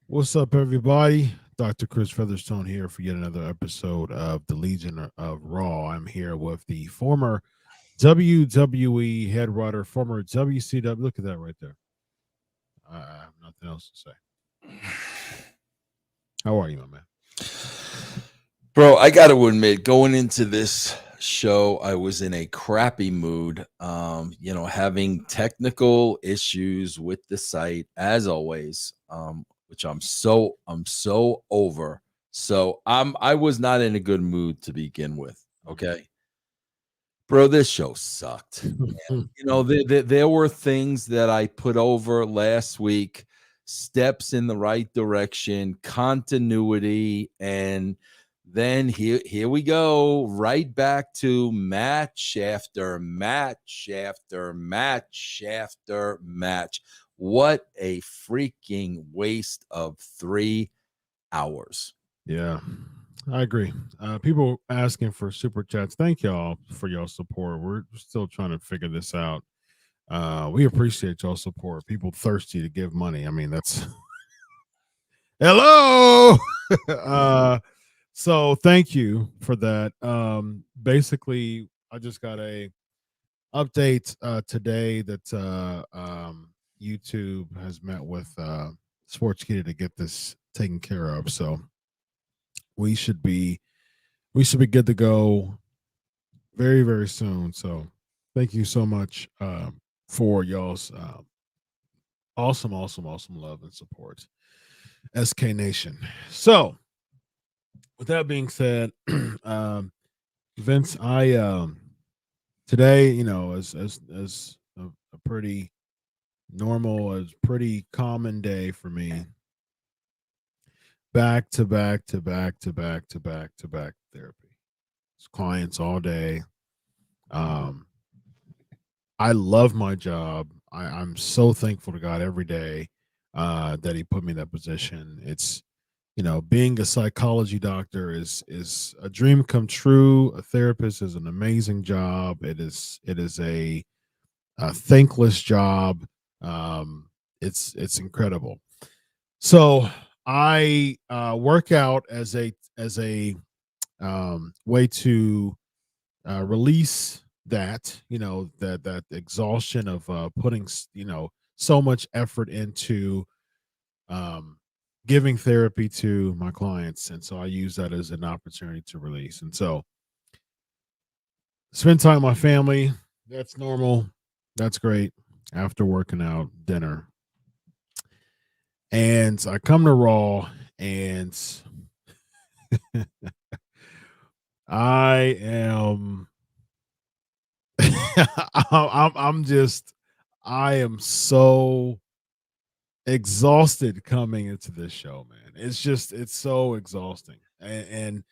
What's up, everybody? Dr. Chris Featherstone here for yet another episode of the Legion of Raw. I'm here with the former WWE head writer, former WCW. Look at that right there. I have nothing else to say. How are you, my man? Bro, I got to admit, going into this show, I was in a crappy mood. Having technical issues with the site as always, which I'm so over. So I was not in a good mood to begin with. Okay, bro, this show sucked. There were things that I put over last week, steps in the right direction, continuity, and then here we go, right back to match after match after match after match. What a freaking waste of 3 hours. Yeah, I agree. People asking for super chats. Thank y'all for y'all support. We're still trying to figure this out. We appreciate y'all support. People thirsty to give money. I mean, that's hello. So thank you for that. Basically, I just got a update today that YouTube has met with Sportskeeda to get this taken care of. So we should be good to go very, very soon. So thank you so much for y'all's awesome love and support, SK Nation. So with that being said, Vince, I today, as a pretty normal, as pretty common day for me. Back to back to back to back to back to back therapy. It's clients all day. I love my job. I'm so thankful to God every day that He put me in that position. It's being a psychology doctor is a dream come true. A therapist is an amazing job. It is a thankless job. It's incredible. So I work out as a way to release that that exhaustion of putting so much effort into giving therapy to my clients, and so I use that as an opportunity to release. And so spend time with my family. That's normal. That's great. After working out, dinner, and I come to Raw, and I am I am so exhausted coming into this show, man. It's so exhausting. And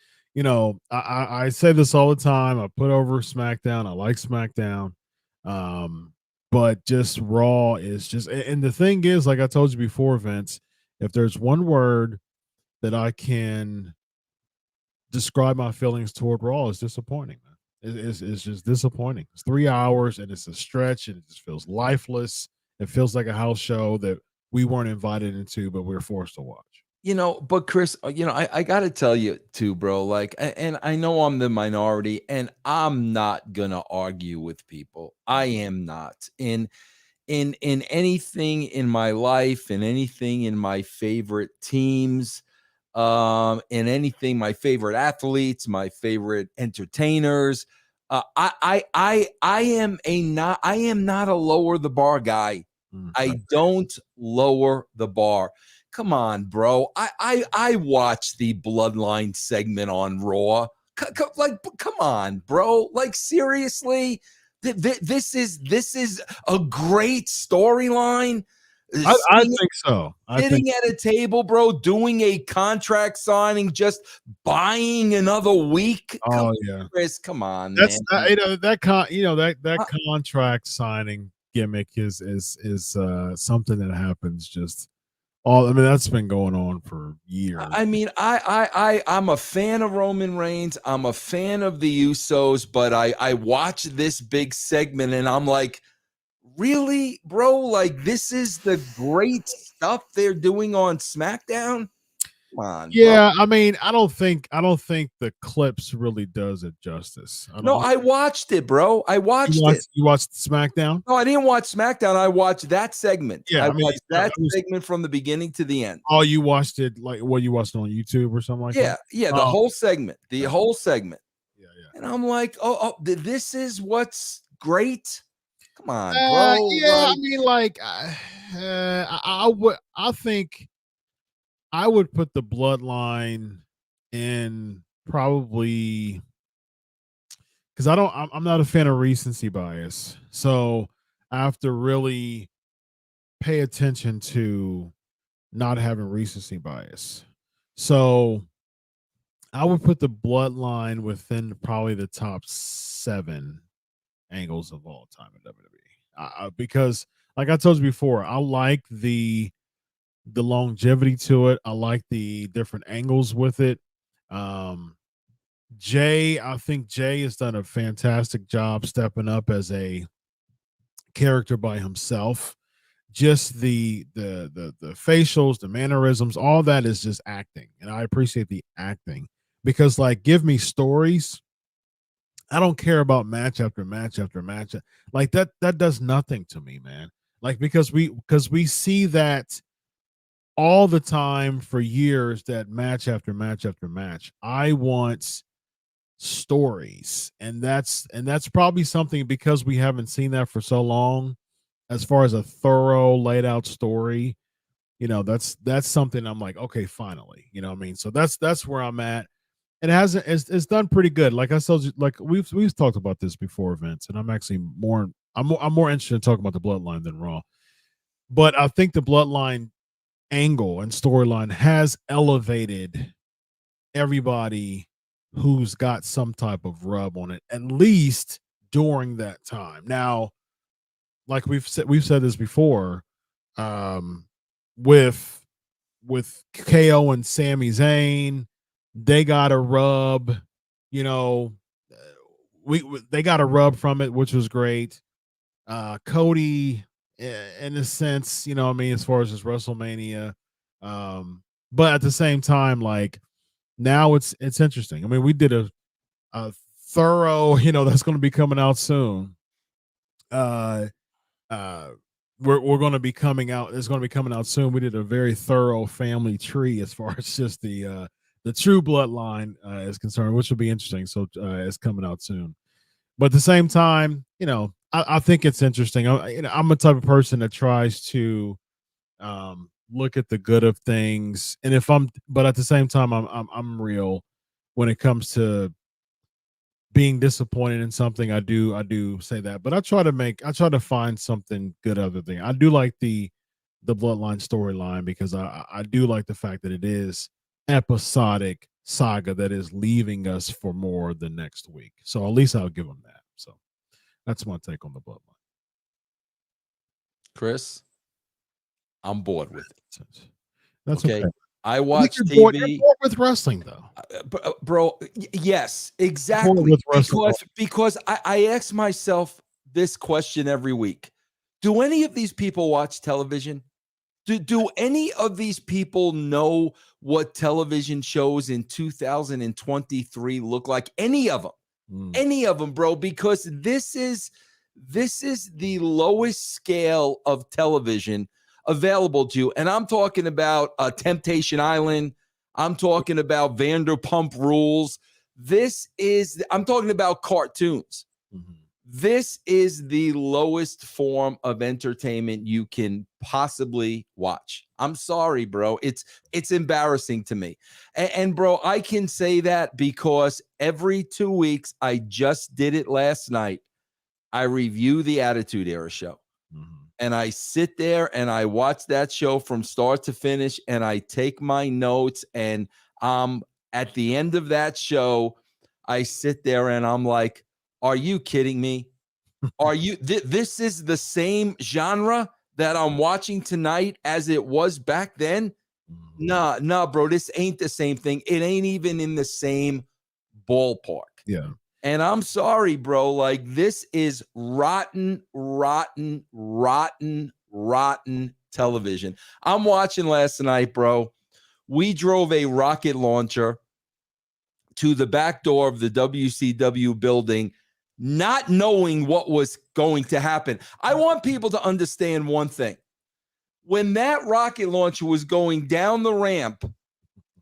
I say this all the time. I put over SmackDown. I like SmackDown. But just Raw is just, and the thing is, like I told you before, Vince, if there's one word that I can describe my feelings toward Raw, is disappointing, man. It's just disappointing. It's 3 hours and it's a stretch and it just feels lifeless. It feels like a house show that we weren't invited into, but we were forced to watch. But Chris, I got to tell you too, bro, like, and I know I'm the minority and I'm not going to argue with people. I am not in anything in my life, in anything in my favorite teams, in anything, my favorite athletes, my favorite entertainers. I am not a lower the bar guy. I don't lower the bar. Come on, bro. I watched the Bloodline segment on Raw. Come on, bro. Like, seriously, this is a great storyline. I think so. Sitting at a table, bro, doing a contract signing, just buying another week. Oh yeah, Chris, come on, that's man. that contract signing gimmick is something that happens just all. I mean, that's been going on for years. I mean, I'm a fan of Roman Reigns. I'm a fan of the Usos, but I watch this big segment and I'm like, really, bro? Like, this is the great stuff they're doing on SmackDown? Come on, Yeah, bro. I mean, I don't think the clips really does it justice. No, I watched it, bro. I watched it. You watched SmackDown? No, I didn't watch SmackDown. I watched that segment. Yeah, I I mean, watched that segment from the beginning to the end. oh, you watched it like what you watched on YouTube or something like that? Yeah, the whole segment. The yeah. whole segment. Yeah. And I'm like, this is what's great. Come on, bro. Yeah, I mean, like, I think I would put the Bloodline in probably because I'm not a fan of recency bias, so I have to really pay attention to not having recency bias. So I would put the Bloodline within probably the top 7 angles of all time in WWE. Because, like I told you before, I like the longevity to it. I like the different angles with it. I think Jay has done a fantastic job stepping up as a character by himself. Just the facials, the mannerisms, all that is just acting, and I appreciate the acting because, like, give me stories. I don't care about match after match after match. Like that does nothing to me, man. Like because we see that all the time for years, that match after match after match. I want stories, and that's probably something because we haven't seen that for so long as far as a thorough laid out story. That's something I'm like, okay, finally, you know what I mean? So that's where I'm at. It hasn't it's done pretty good. Like I told you, like we've talked about this before, Vince, and I'm actually I'm more interested in talking about the Bloodline than Raw. But I think the Bloodline angle and storyline has elevated everybody who's got some type of rub on it, at least during that time. Now, like we've said this before, um, with KO and Sami Zayn, they got a rub. You know, they got a rub from it, which was great. Cody, in a sense, I mean, as far as his WrestleMania, but at the same time, like now it's interesting. I mean, we did a thorough, that's going to be coming out soon. Uh, we're going to be coming out. It's going to be coming out soon. We did a very thorough family tree as far as just the true bloodline is concerned, which will be interesting. So it's coming out soon. But at the same time, I think it's interesting. I'm a type of person that tries to look at the good of things, and but at the same time, I'm real when it comes to being disappointed in something. I do say that, but I try to find something good other than I do like the Bloodline storyline because I do like the fact that it is episodic saga that is leaving us for more the next week. So at least I'll give them that. So that's my take on the Bloodline. Chris, I'm bored with it. That's okay. I watch TV. You're bored with wrestling, though, bro. Yes, exactly. Because I ask myself this question every week: do any of these people watch television? Do any of these people know what television shows in 2023 look like? Any of them? Any of them, bro? Because this is the lowest scale of television available to you. And I'm talking about Temptation Island. I'm talking about Vanderpump Rules. I'm talking about cartoons. Mm-hmm. This is the lowest form of entertainment you can possibly watch. I'm sorry, bro. It's embarrassing to me. And bro, I can say that because every 2 weeks, I just did it last night. I review the Attitude Era show. Mm-hmm. And I sit there and I watch that show from start to finish and I take my notes. And at the end of that show, I sit there and I'm like, are you kidding me? Are you? This is the same genre that I'm watching tonight as it was back then? Nah, bro. This ain't the same thing. It ain't even in the same ballpark. Yeah. And I'm sorry, bro. Like, this is rotten, rotten, rotten, rotten television. I'm watching last night, bro. We drove a rocket launcher to the back door of the WCW building, not knowing what was going to happen. I want people to understand one thing. When that rocket launcher was going down the ramp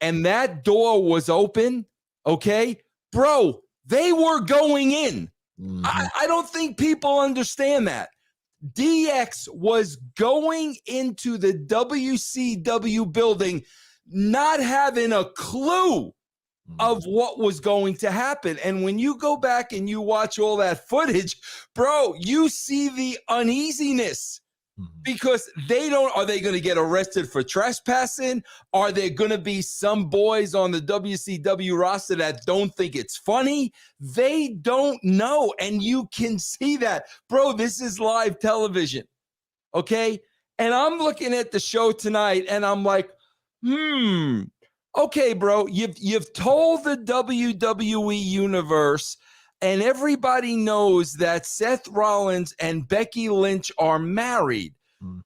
and that door was open, okay, bro, they were going in. Mhm. I don't think people understand that. DX was going into the WCW building not having a clue of what was going to happen. And when you go back and you watch all that footage, bro, you see the uneasiness. Because are they going to get arrested for trespassing? Are there going to be some boys on the WCW roster that don't think it's funny? They don't know. And you can see that. Bro, this is live television. Okay. And I'm looking at the show tonight and I'm like, okay, bro, you've told the WWE universe and everybody knows that Seth Rollins and Becky Lynch are married.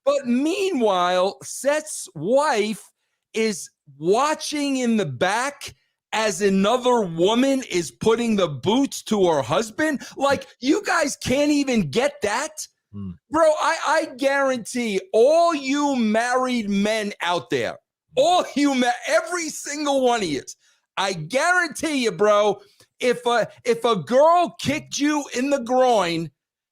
But meanwhile, Seth's wife is watching in the back as another woman is putting the boots to her husband. Like, you guys can't even get that? Bro, I guarantee all you married men out there, every single one of you, I guarantee you, bro, if a girl kicked you in the groin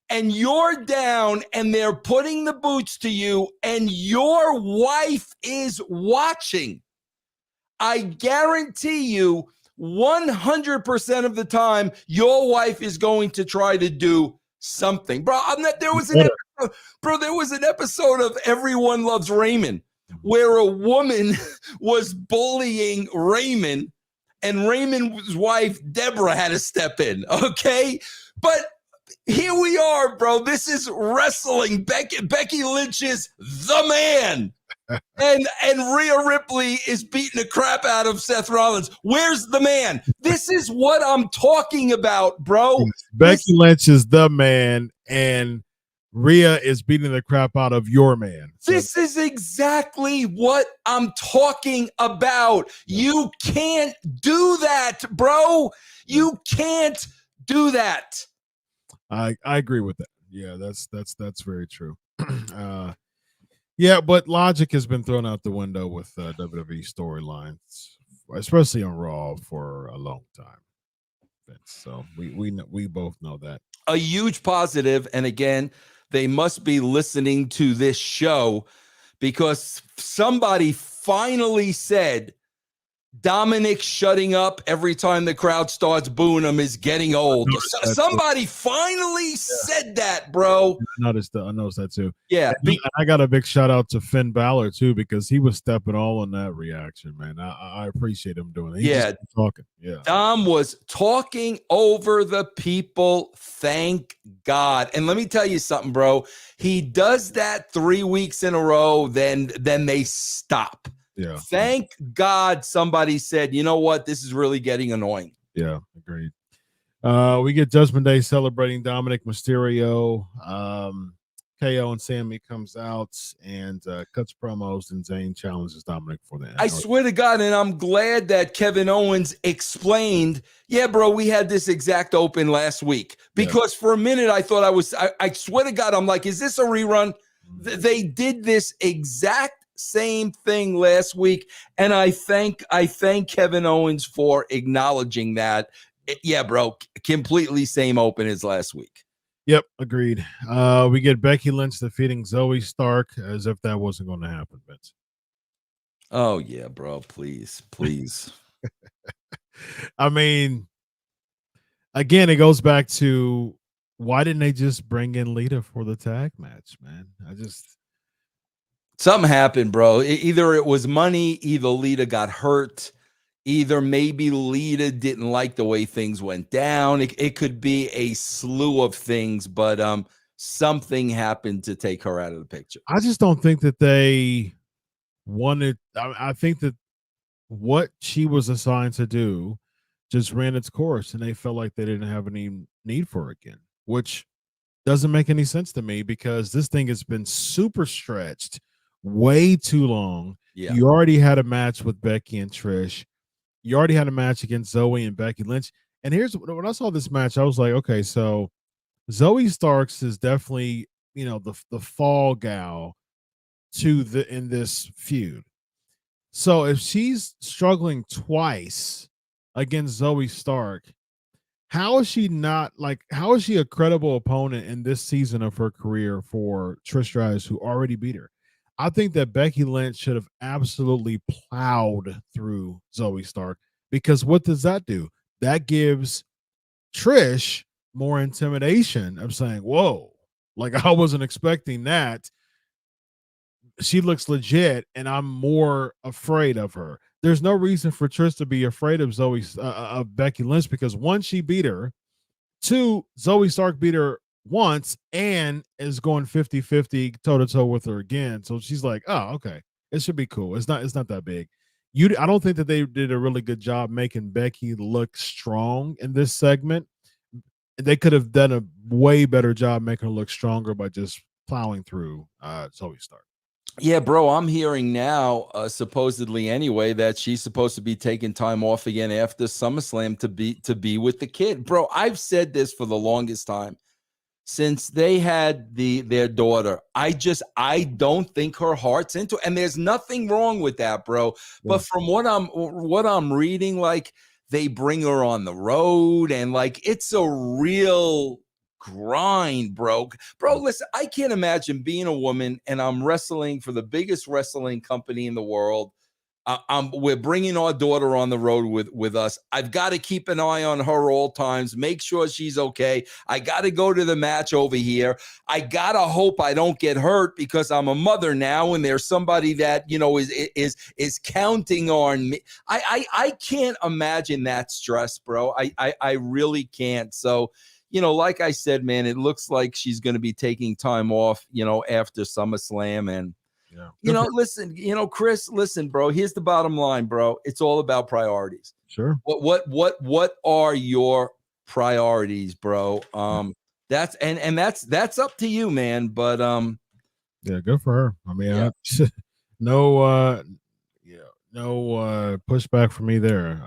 and you're down and they're putting the boots to you and your wife is watching, I guarantee you 100% of the time your wife is going to try to do something. Bro, there was an episode of Everyone Loves Raymond where a woman was bullying Raymond and Raymond's wife, Deborah, had to step in, okay? But here we are, bro. This is wrestling. Becky Lynch is the man. And Rhea Ripley is beating the crap out of Seth Rollins. Where's the man? This is what I'm talking about, bro. Becky Lynch is the man, and Rhea is beating the crap out of your man. So this is exactly what I'm talking about. You can't do that, bro. You can't do that. I agree with that. Yeah, that's very true. Yeah, but logic has been thrown out the window with WWE storylines, especially on Raw, for a long time. So we both know that. A huge positive, and again, they must be listening to this show because somebody finally said Dominik shutting up every time the crowd starts booing him is getting old. Somebody finally said that, bro. I noticed that too. Yeah. And I got a big shout out to Finn Balor too, because he was stepping all in that reaction, man. I appreciate him doing it. He just talking. Yeah. Dom was talking over the people. Thank God. And let me tell you something, bro. He does that 3 weeks in a row, then they stop. Yeah. Thank God somebody said, you know what? This is really getting annoying. Yeah, agreed. We get Judgment Day celebrating Dominik Mysterio. KO and Sammy comes out and cuts promos, and Zayn challenges Dominik for the I swear to God, and I'm glad that Kevin Owens explained, yeah, bro, we had this exact open last week. Because for a minute I thought I swear to God, I'm like, is this a rerun? They did this exact same thing last week, and I thank Kevin Owens for acknowledging that. Yeah, bro, completely same open as last week. Yep, agreed. We get Becky Lynch defeating Zoe Stark, as if that wasn't going to happen, Vince. Oh yeah, bro, please. I mean, again, it goes back to, why didn't they just bring in Lita for the tag match, man? Something happened, bro. Either it was money, either Lita got hurt, either maybe Lita didn't like the way things went down. It could be a slew of things, but something happened to take her out of the picture. I just don't think that they wanted. I think that what she was assigned to do just ran its course, and they felt like they didn't have any need for it again, which doesn't make any sense to me because this thing has been super stretched way too long. Yeah. You already had a match with Becky and Trish. You already had a match against Zoe and Becky Lynch. And here's when I saw this match, I was like, okay, so Zoe Starks is definitely, the fall gal in this feud. So if she's struggling twice against Zoe Stark, how is she a credible opponent in this season of her career for Trish Stratus, who already beat her? I think that Becky Lynch should have absolutely plowed through Zoe Stark, because what does that do? That gives Trish more intimidation of saying, whoa, like I wasn't expecting that. She looks legit, and I'm more afraid of her. There's no reason for Trish to be afraid of of Becky Lynch, because one, she beat her. Two, Zoe Stark beat her once and is going 50-50 toe-to-toe with her again. So she's like, oh, okay, it should be cool. It's not that big. I don't think that they did a really good job making Becky look strong in this segment. They could have done a way better job making her look stronger by just plowing through Zoe Stark. Yeah, bro, I'm hearing now, supposedly anyway, that she's supposed to be taking time off again after SummerSlam to be with the kid. Bro, I've said this for the longest time. Since they had their daughter, I don't think her heart's into it. And there's nothing wrong with that, bro. Yeah. But from what I'm reading, like, they bring her on the road, and like it's a real grind, bro. Listen, I can't imagine being a woman and I'm wrestling for the biggest wrestling company in the world. We're bringing our daughter on the road with us. I've got to keep an eye on her all times, make sure she's okay. I got to go to the match over here. I got to hope I don't get hurt because I'm a mother now, and there's somebody that, is counting on me. I can't imagine that stress, bro. I really can't. So, like I said, man, it looks like she's going to be taking time off, after SummerSlam. And, listen, Chris, listen, bro, here's the bottom line, bro. It's all about priorities. Sure. What are your priorities, bro? That's up to you, man. But yeah, good for her. I mean, yeah. no pushback for me there.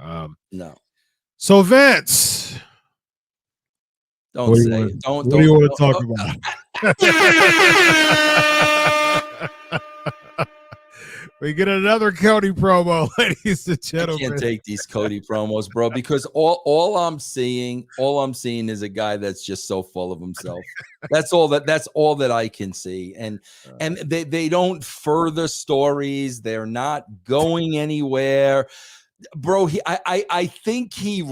No. So Vince, don't say it. What do you want to talk about? We get another Cody promo, ladies and gentlemen. I can't take these Cody promos, bro, because all I'm seeing is a guy that's just so full of himself. That's all that I can see. And they don't further stories. They're not going anywhere. Bro, I think he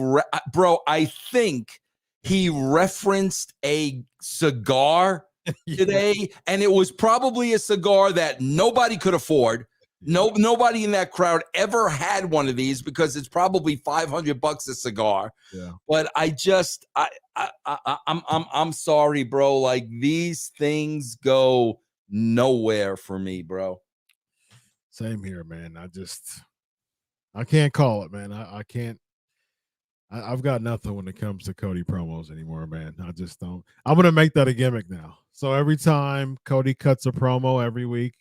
referenced a cigar today, and it was probably a cigar that nobody could afford. Nobody in that crowd ever had one of these because it's probably $500 a cigar. Yeah. But I'm sorry, bro. Like, these things go nowhere for me, bro. Same here, man. I can't call it, man. I can't. I've got nothing when it comes to Cody promos anymore, man. I just don't. I'm going to make that a gimmick now. So every time Cody cuts a promo every week,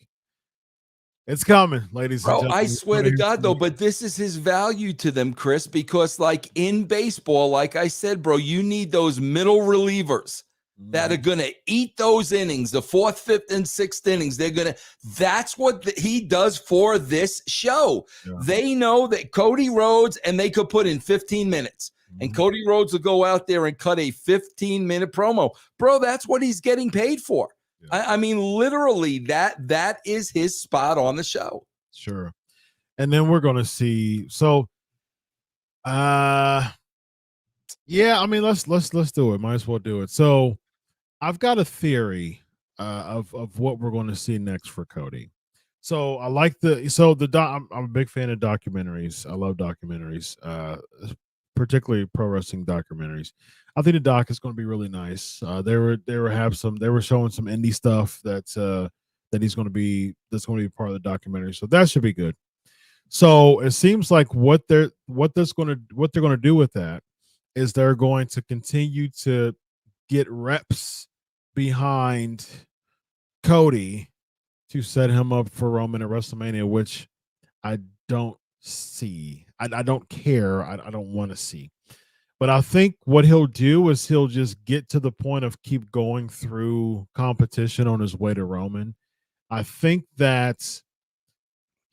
it's coming, ladies and gentlemen. I swear to God, though, but this is his value to them, Chris, because like in baseball, like I said, bro, you need those middle relievers that are going to eat those innings, the 4th, 5th, and 6th innings. That's what he does for this show. Yeah. They know that Cody Rhodes, and they could put in 15 minutes. And Cody Rhodes will go out there and cut a 15-minute promo. Bro, that's what he's getting paid for. Yeah. I mean, literally, that is his spot on the show. Sure. And then we're going to see. So, yeah, I mean, let's do it. Might as well do it. So, I've got a theory of what we're going to see next for Cody. So, I like I'm a big fan of documentaries. I love documentaries, particularly pro wrestling documentaries. I think the doc is going to be really nice. They were showing some indie stuff that's going to be part of the documentary. So that should be good. So it seems like what they're going to do with that is they're going to continue to get reps behind Cody to set him up for Roman at WrestleMania, which I don't see. I don't care. I don't want to see. But I think what he'll do is he'll just get to the point of keep going through competition on his way to Roman. I think that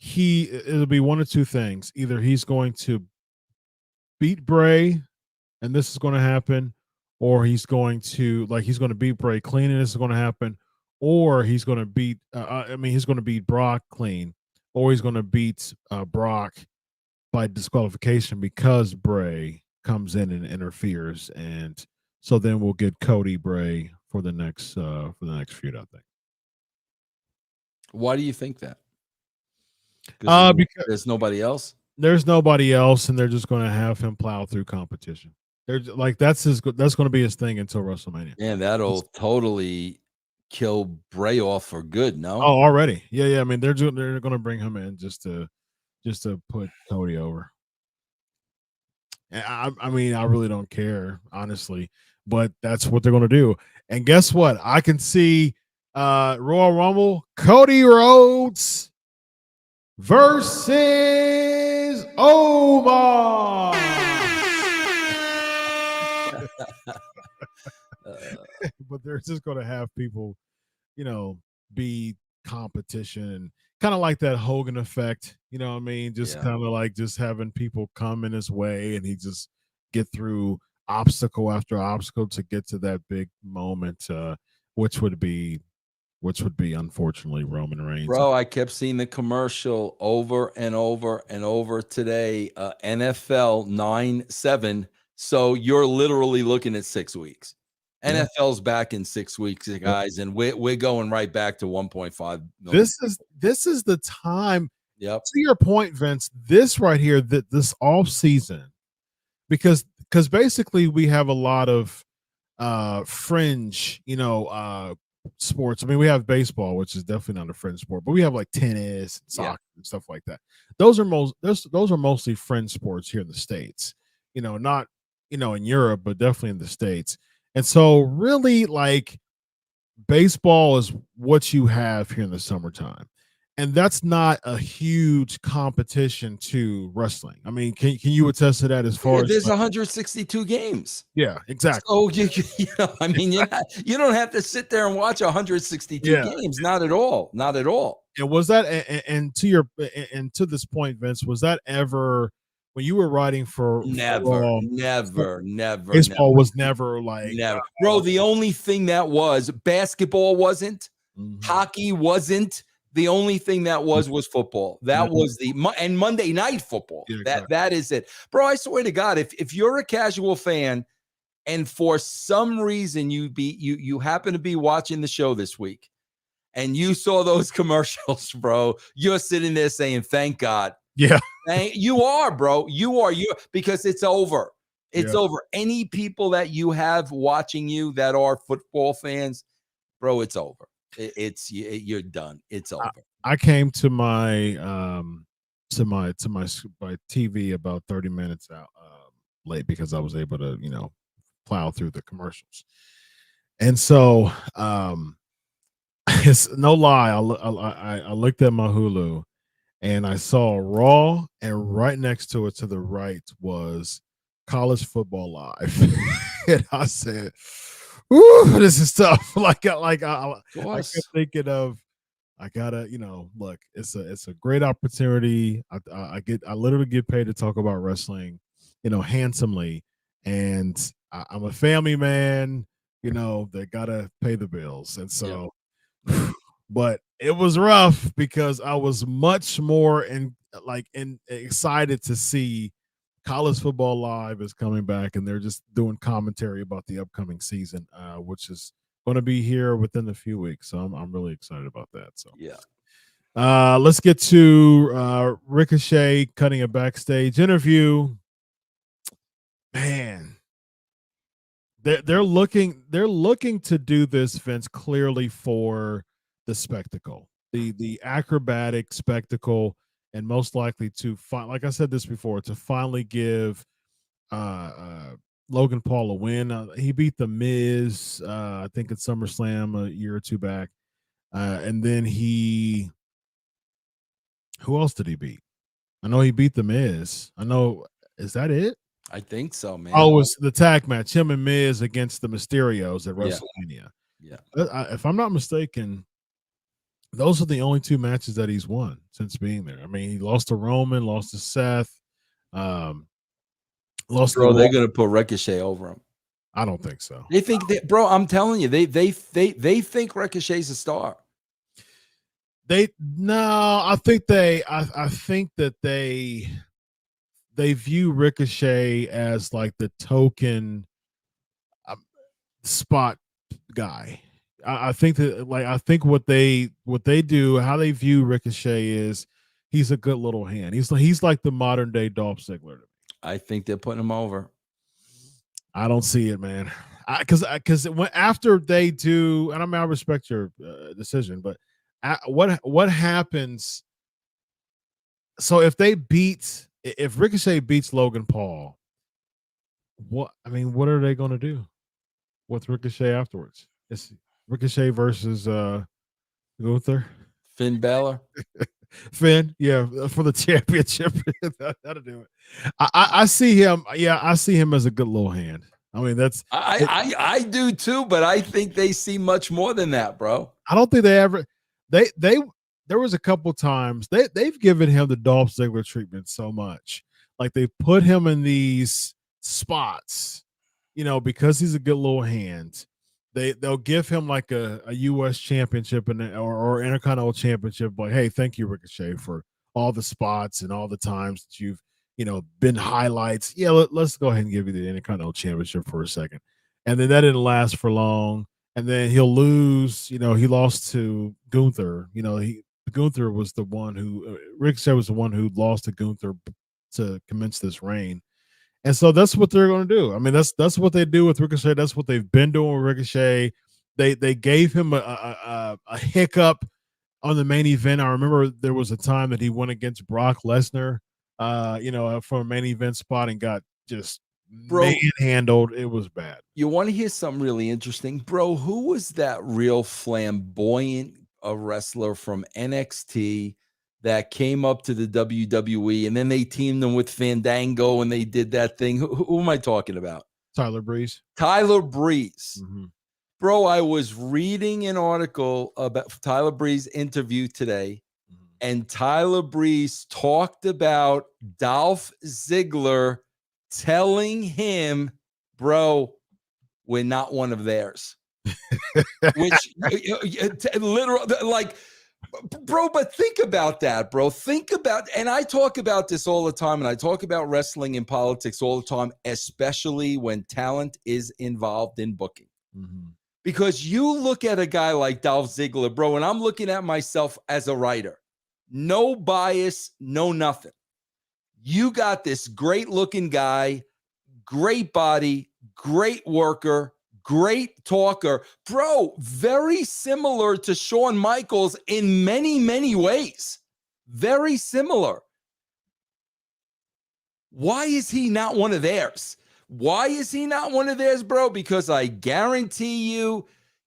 it'll be one of two things. Either he's going to beat Bray, and this is going to happen, or he's going to beat Bray clean, and this is going to happen, or he's going to beat. He's going to beat Brock clean, or he's going to beat Brock by disqualification because Bray comes in and interferes, and so then we'll get Cody Bray for the next feud, I think. Why do you think that? Because there's nobody else. There's nobody else, and they're just going to have him plow through competition. They're like that's going to be his thing until WrestleMania. And that'll totally kill Bray off for good. No, oh, already, yeah. I mean, they're going to bring him in just to put Cody over. I mean, I really don't care, honestly, but that's what they're going to do. And guess what? I can see Royal Rumble, Cody Rhodes versus Omar. But they're just going to have people, be competition and kind of like that Hogan effect. You know what I mean? Just kind of like just having people come in his way and he just get through obstacle after obstacle to get to that big moment, which would be unfortunately Roman Reigns. Bro, I kept seeing the commercial over and over and over today. NFL 9-7. So you're literally looking at 6 weeks. Yeah. NFL's back in 6 weeks, guys, and we're going right back to 1.5 million. This is the time. Yep. To your point, Vince, this right here, this off season, because basically we have a lot of fringe, sports. I mean, we have baseball, which is definitely not a fringe sport, but we have like tennis and soccer and stuff like that. Those are mostly fringe sports here in the States. Not in Europe, but definitely in the States. And so really, like, baseball is what you have here in the summertime. And that's not a huge competition to wrestling. I mean, can you attest to that as far as there's 162 games? Yeah, exactly. Oh, I mean, you don't have to sit there and watch 162 games. Not at all. Not at all. And was that and to this point, Vince, was that ever when you were writing for never baseball was never like bro, the only thing that was basketball wasn't, hockey wasn't. The only thing that was football. That was and Monday Night Football. That is it. Bro, I swear to God, if you're a casual fan and for some reason you happen to be watching the show this week and you saw those commercials, bro, you're sitting there saying, thank God. Yeah. You are, bro. You are because it's over. It's over. Any people that you have watching you that are football fans, bro, it's over. You're done. It's over. I came to my my TV about 30 minutes out late because I was able to plow through the commercials, and so it's no lie. I looked at my Hulu and I saw Raw, and right next to it to the right was College Football Live, and I said, ooh, this is tough. I kept thinking of, I gotta, look, it's a great opportunity. I literally get paid to talk about wrestling, handsomely, and I'm a family man, that gotta pay the bills, and so, but it was rough because I was much more excited to see College Football Live is coming back, and they're just doing commentary about the upcoming season, which is going to be here within a few weeks. So I'm really excited about that. So let's get to Ricochet cutting a backstage interview. Man, they're looking to do this, Vince, clearly for the spectacle, the acrobatic spectacle. and most likely to like I said this before, to finally give Logan Paul a win. He beat the Miz, I think at SummerSlam a year or two back, and then who else did he beat? I know he beat the Miz. I know, is that it? I think so, man. Oh, it was the tag match, him and Miz against the Mysterios at WrestleMania. Yeah. If I'm not mistaken, those are the only two matches that he's won since being there. I mean, he lost to Roman, lost to Seth, lost Bro, to they're gonna put Ricochet over him. I don't think so. They think that, bro. I'm telling you, they think Ricochet's a star. I think that they view Ricochet as like the token spot guy. I think that, like, I think what they do, how they view Ricochet is he's a good little hand. He's like the modern day Dolph Ziggler. I think they're putting him over. I don't see it, man. Because after they do, and I mean, I respect your decision, but what happens? So if Ricochet beats Logan Paul, what are they going to do with Ricochet afterwards? It's Ricochet versus Gunther, Finn Balor. Finn, yeah, for the championship. That'll do it. I see him. Yeah, I see him as a good little hand. I mean, that's I do too, but I think they see much more than that, bro. I don't think they ever there was a couple times they've given him the Dolph Ziggler treatment so much. Like they put him in these spots, because he's a good little hand. They'll give him like a US championship or Intercontinental championship, like, hey, thank you, Ricochet, for all the spots and all the times that you've been highlights. Yeah, let's go ahead and give you the Intercontinental championship for a second. And then that didn't last for long. And then he'll lose. He lost to Gunther. Gunther was the one who Ricochet was the one who lost to Gunther to commence this reign. And so that's what they're going to do. I mean, that's what they do with Ricochet. That's what they've been doing with Ricochet. They gave him a hiccup on the main event. I remember there was a time that he went against Brock Lesnar, for a main event spot and got just manhandled. It was bad. You want to hear something really interesting, bro? Who was that real flamboyant wrestler from NXT that came up to the WWE, and then they teamed them with Fandango and they did that thing? Who am I talking about? Tyler Breeze. Mm-hmm. Bro, I was reading an article about Tyler Breeze interview today, and Tyler Breeze talked about Dolph Ziggler telling him, bro, we're not one of theirs. Which literally, like, bro, but think about that, bro. And I talk about this all the time, and I talk about wrestling and politics all the time, especially when talent is involved in booking. Mm-hmm. Because you look at a guy like Dolph Ziggler, bro, and I'm looking at myself as a writer. No bias, no nothing. You got this great looking guy, great body, great worker, great talker. Bro, very similar to Shawn Michaels in many, many ways. Very similar. Why is he not one of theirs? Why is he not one of theirs, bro? Because I guarantee you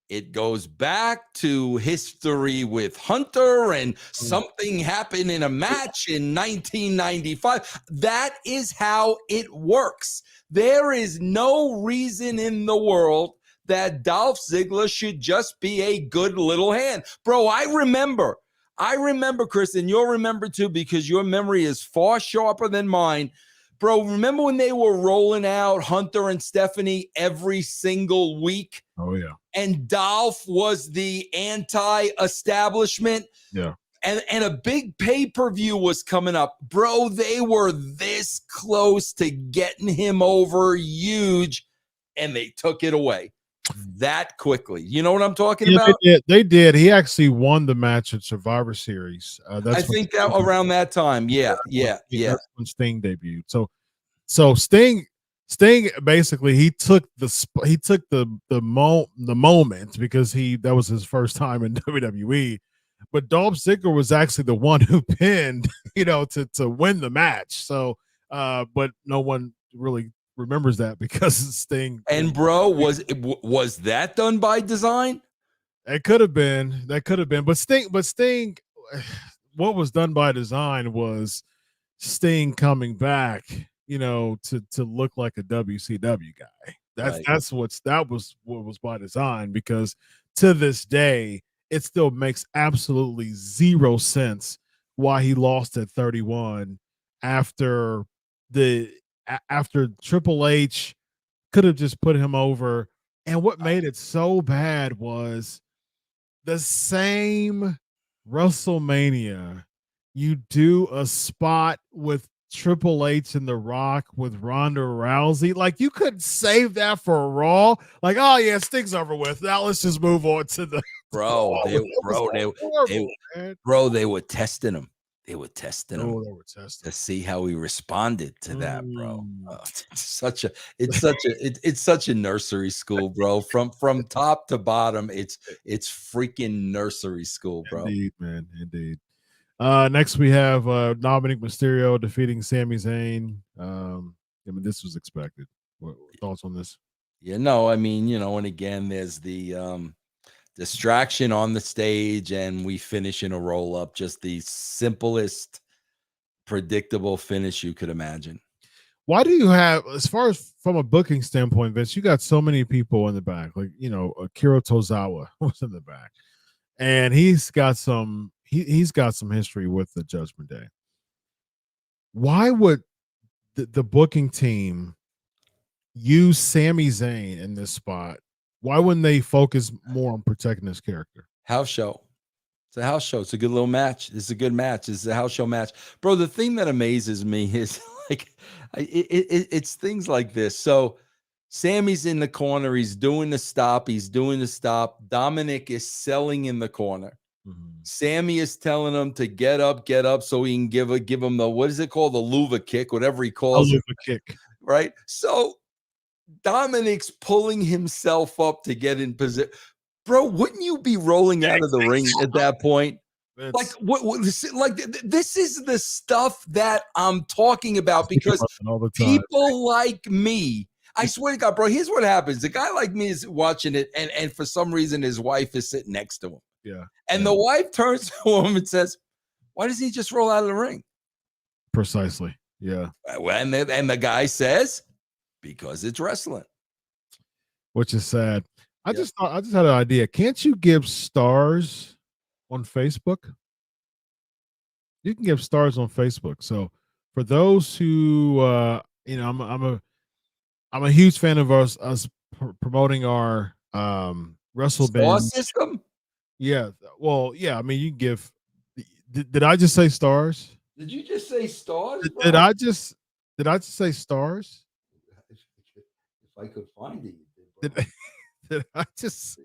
it goes back to history with Hunter, and something happened in a match in 1995. That is how it works. There is no reason in the world that Dolph Ziggler should just be a good little hand. Bro, I remember, Chris, and you'll remember too, because your memory is far sharper than mine. Bro, remember when they were rolling out Hunter and Stephanie every single week? Oh, yeah. And Dolph was the anti-establishment. Yeah. And a big pay-per-view was coming up. Bro, they were this close to getting him over huge, and they took it away that quickly. You know what I'm talking about? They did. He actually won the match at Survivor Series. I think that around that time. Yeah. That's when Sting debuted. So Sting basically he took the moment, because that was his first time in WWE. but Dolph Ziggler was actually the one who pinned, to win the match. So, but no one really remembers that because Sting. And bro, was that done by design? It could have been. That could have been. But Sting, what was done by design was Sting coming back, to look like a WCW guy. That was what was by design, because to this day it still makes absolutely zero sense why he lost at 31 after Triple H could have just put him over. And what made it so bad was the same WrestleMania, you do a spot with Triple H and The Rock with Ronda Rousey. Like, you couldn't save that for a Raw. Like, oh yeah, Sting's over with. Now let's just move on to the they were testing him. They were testing him to see how he responded to that, bro. It's such a nursery school, bro. From top to bottom, it's freaking nursery school, bro. Indeed, man. Indeed. Next we have Dominik Mysterio defeating Sami Zayn. This was expected. What thoughts on this? Yeah, no, and again, there's the distraction on the stage, and we finish in a roll up. Just the simplest, predictable finish you could imagine. Why do you have, as far as from a booking standpoint, Vince, you got so many people in the back, like Akira Tozawa was in the back, and he's got some history with the Judgment Day. Why would the booking team use Sami Zayn in this spot? Why wouldn't they focus more on protecting his character? House show. It's a house show. It's a good little match. It's a good match. It's a house show match. Bro, the thing that amazes me is it's things like this. So Sammy's in the corner. He's doing the stop. Dominik is selling in the corner. Mm-hmm. Sammy is telling him to get up, so he can give him the, what is it called? The Luva kick, whatever he calls it. Luva kick. Right? So Dominik's pulling himself up to get in position. Bro, wouldn't you be rolling out of the ring at that point? This is the stuff that I'm talking about, because people like me, I swear to God, bro, here's what happens. A guy like me is watching it, and for some reason his wife is sitting next to him. Yeah. And the wife turns to him and says, why does he just roll out of the ring? Precisely. Yeah. And the guy says, because it's wrestling. Which is sad. I just had an idea. Can't you give stars on Facebook? You can give stars on Facebook. So for those who I'm a huge fan of us promoting our WrestleBand system. Yeah. Well, yeah. I mean, you can give. Did I just say stars? Did you just say stars? Did I just say stars? If I could find it. Did I just say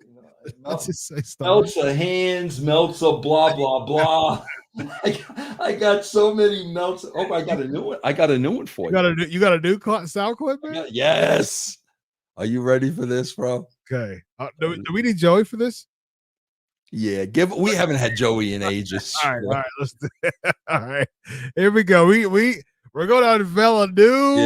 stars? Meltzer hands, Meltzer, blah, blah, blah. I got so many melts. Oh, I got a new one. I got a new one for you. You got a new sound clip, man? Yes. Are you ready for this, bro? Okay. Do we need Joey for this? Yeah, we haven't had Joey in ages. All right, let's do it. All right, here we go. We're going to unveil a new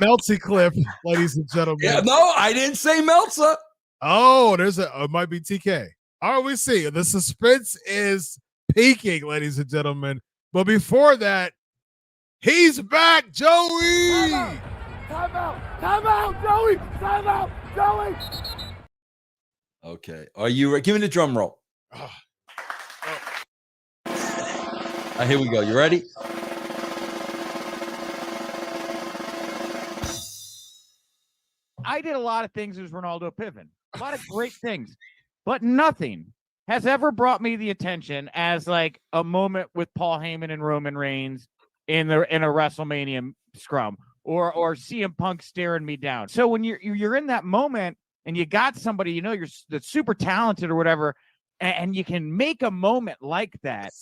Meltzy clip, ladies and gentlemen. Yeah, no, I didn't say Meltzer. Oh, it might be TK. All right, we see. The suspense is peaking, ladies and gentlemen. But before that, he's back, Joey. Time out, Joey. Time out, Joey. Okay. Are you ready? Give me the drum roll. Here we go. You ready? I did a lot of things as Ronaldo Piven. A lot of great things. But nothing has ever brought me the attention as like a moment with Paul Heyman and Roman Reigns in a WrestleMania scrum or CM Punk staring me down. So when you're in that moment, and you got somebody, that's super talented or whatever, and you can make a moment like that.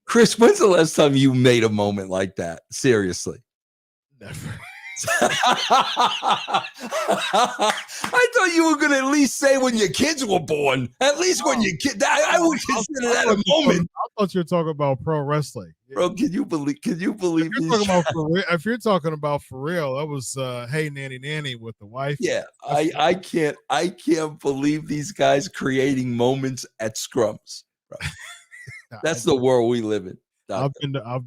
Chris, when's the last time you made a moment like that? Seriously. Never. I thought you were going to at least say when your kids were born. At least when your kid. I would consider that a moment. I thought you were talking about pro wrestling. Bro, can you believe If you're talking about for real, that was Hey Nanny with the wife. Yeah, I can't believe these guys creating moments at scrums. Bro. That's the world we live in. I've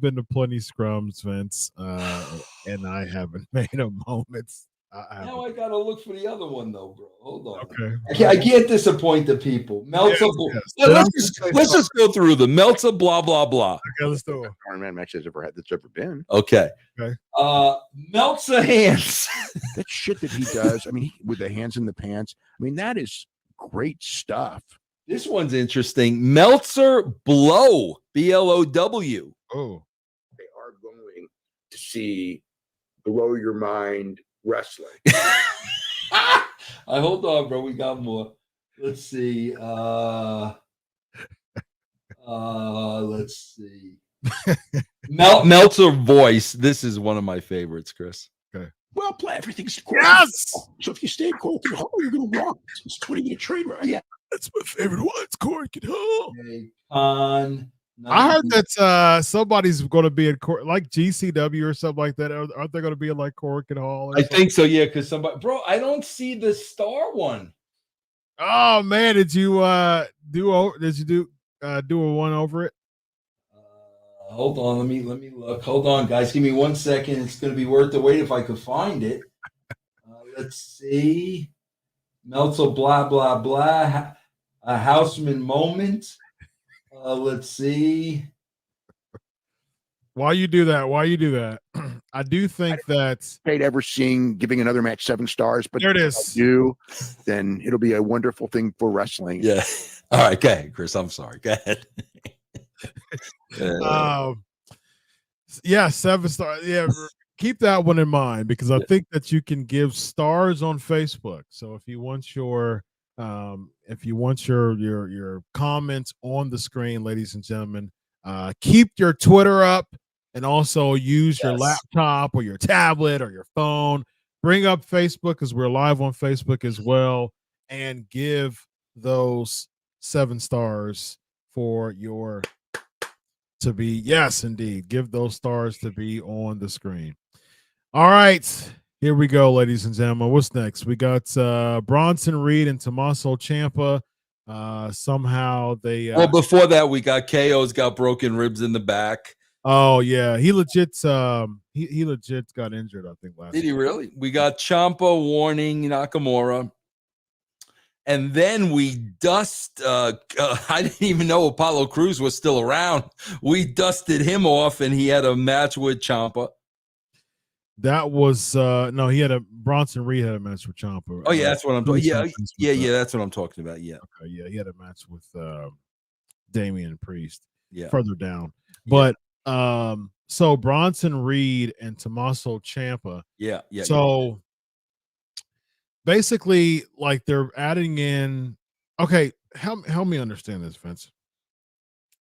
been to plenty scrums, Vince, and I haven't made a moment. Now I gotta look for the other one though, bro. Hold on. Okay. I can't disappoint the people. Meltzer. Yes. Let's just go through the Meltzer. Blah blah blah. Okay, let's do it. Iron Man match that's ever been. Okay. Okay. Meltzer hands. That shit that he does. I mean, with the hands in the pants. I mean, that is great stuff. This one's interesting. Meltzer blow. BLOW. Oh. They are going to see Blow Your Mind wrestling. Hold on, bro. We got more. Let's see. Let's see. Meltzer voice. This is one of my favorites, Chris. Okay. Well, play everything's cool. Yes. So if you stay cool, you're going to walk. It's 20-minute train ride. Yeah. That's my favorite one. It's Cork and Hall. I heard that somebody's going to be in court, like GCW or something like that. Aren't they going to be in like Cork and Hall? I think so, yeah. Because somebody, bro, I don't see the star one. Oh man, did you do a one over it? Hold on, let me look. Hold on, guys, give me 1 second. It's going to be worth the wait if I could find it. Let's see. Meltzer, blah blah blah. A Houseman moment. Let's see. Why you do that? I do think that I'd ever seeing giving another match 7 stars, but there it is. Then it'll be a wonderful thing for wrestling. Yeah. All right, go ahead, Chris. I'm sorry. Go ahead. Yeah, 7 stars. Yeah, keep that one in mind because I think that you can give stars on Facebook. So if you want your comments on the screen, ladies and gentlemen, keep your Twitter up and also use your laptop or your tablet or your phone. Bring up Facebook because we're live on Facebook as well, and give those 7 stars for your to be. Yes, indeed. Give those stars to be on the screen. All right. Here we go, ladies and gentlemen. What's next? We got Bronson Reed and Tommaso Ciampa. Somehow they well, before that, we got KO's got broken ribs in the back. Oh yeah, he legit he legit got injured, I think, last Did he really? We got Ciampa warning Nakamura. And then we dust I didn't even know Apollo Crews was still around. We dusted him off and he had a match with Ciampa. That was no, he had Bronson Reed had a match with Ciampa. Oh yeah, that's what I'm talking. Yeah, that's what I'm talking about. Yeah. Okay, yeah, he had a match with Damian Priest. Yeah. Further down. But so Bronson Reed and Tommaso Ciampa. Yeah. So basically, like they're adding in. Okay, help me understand this, Vince.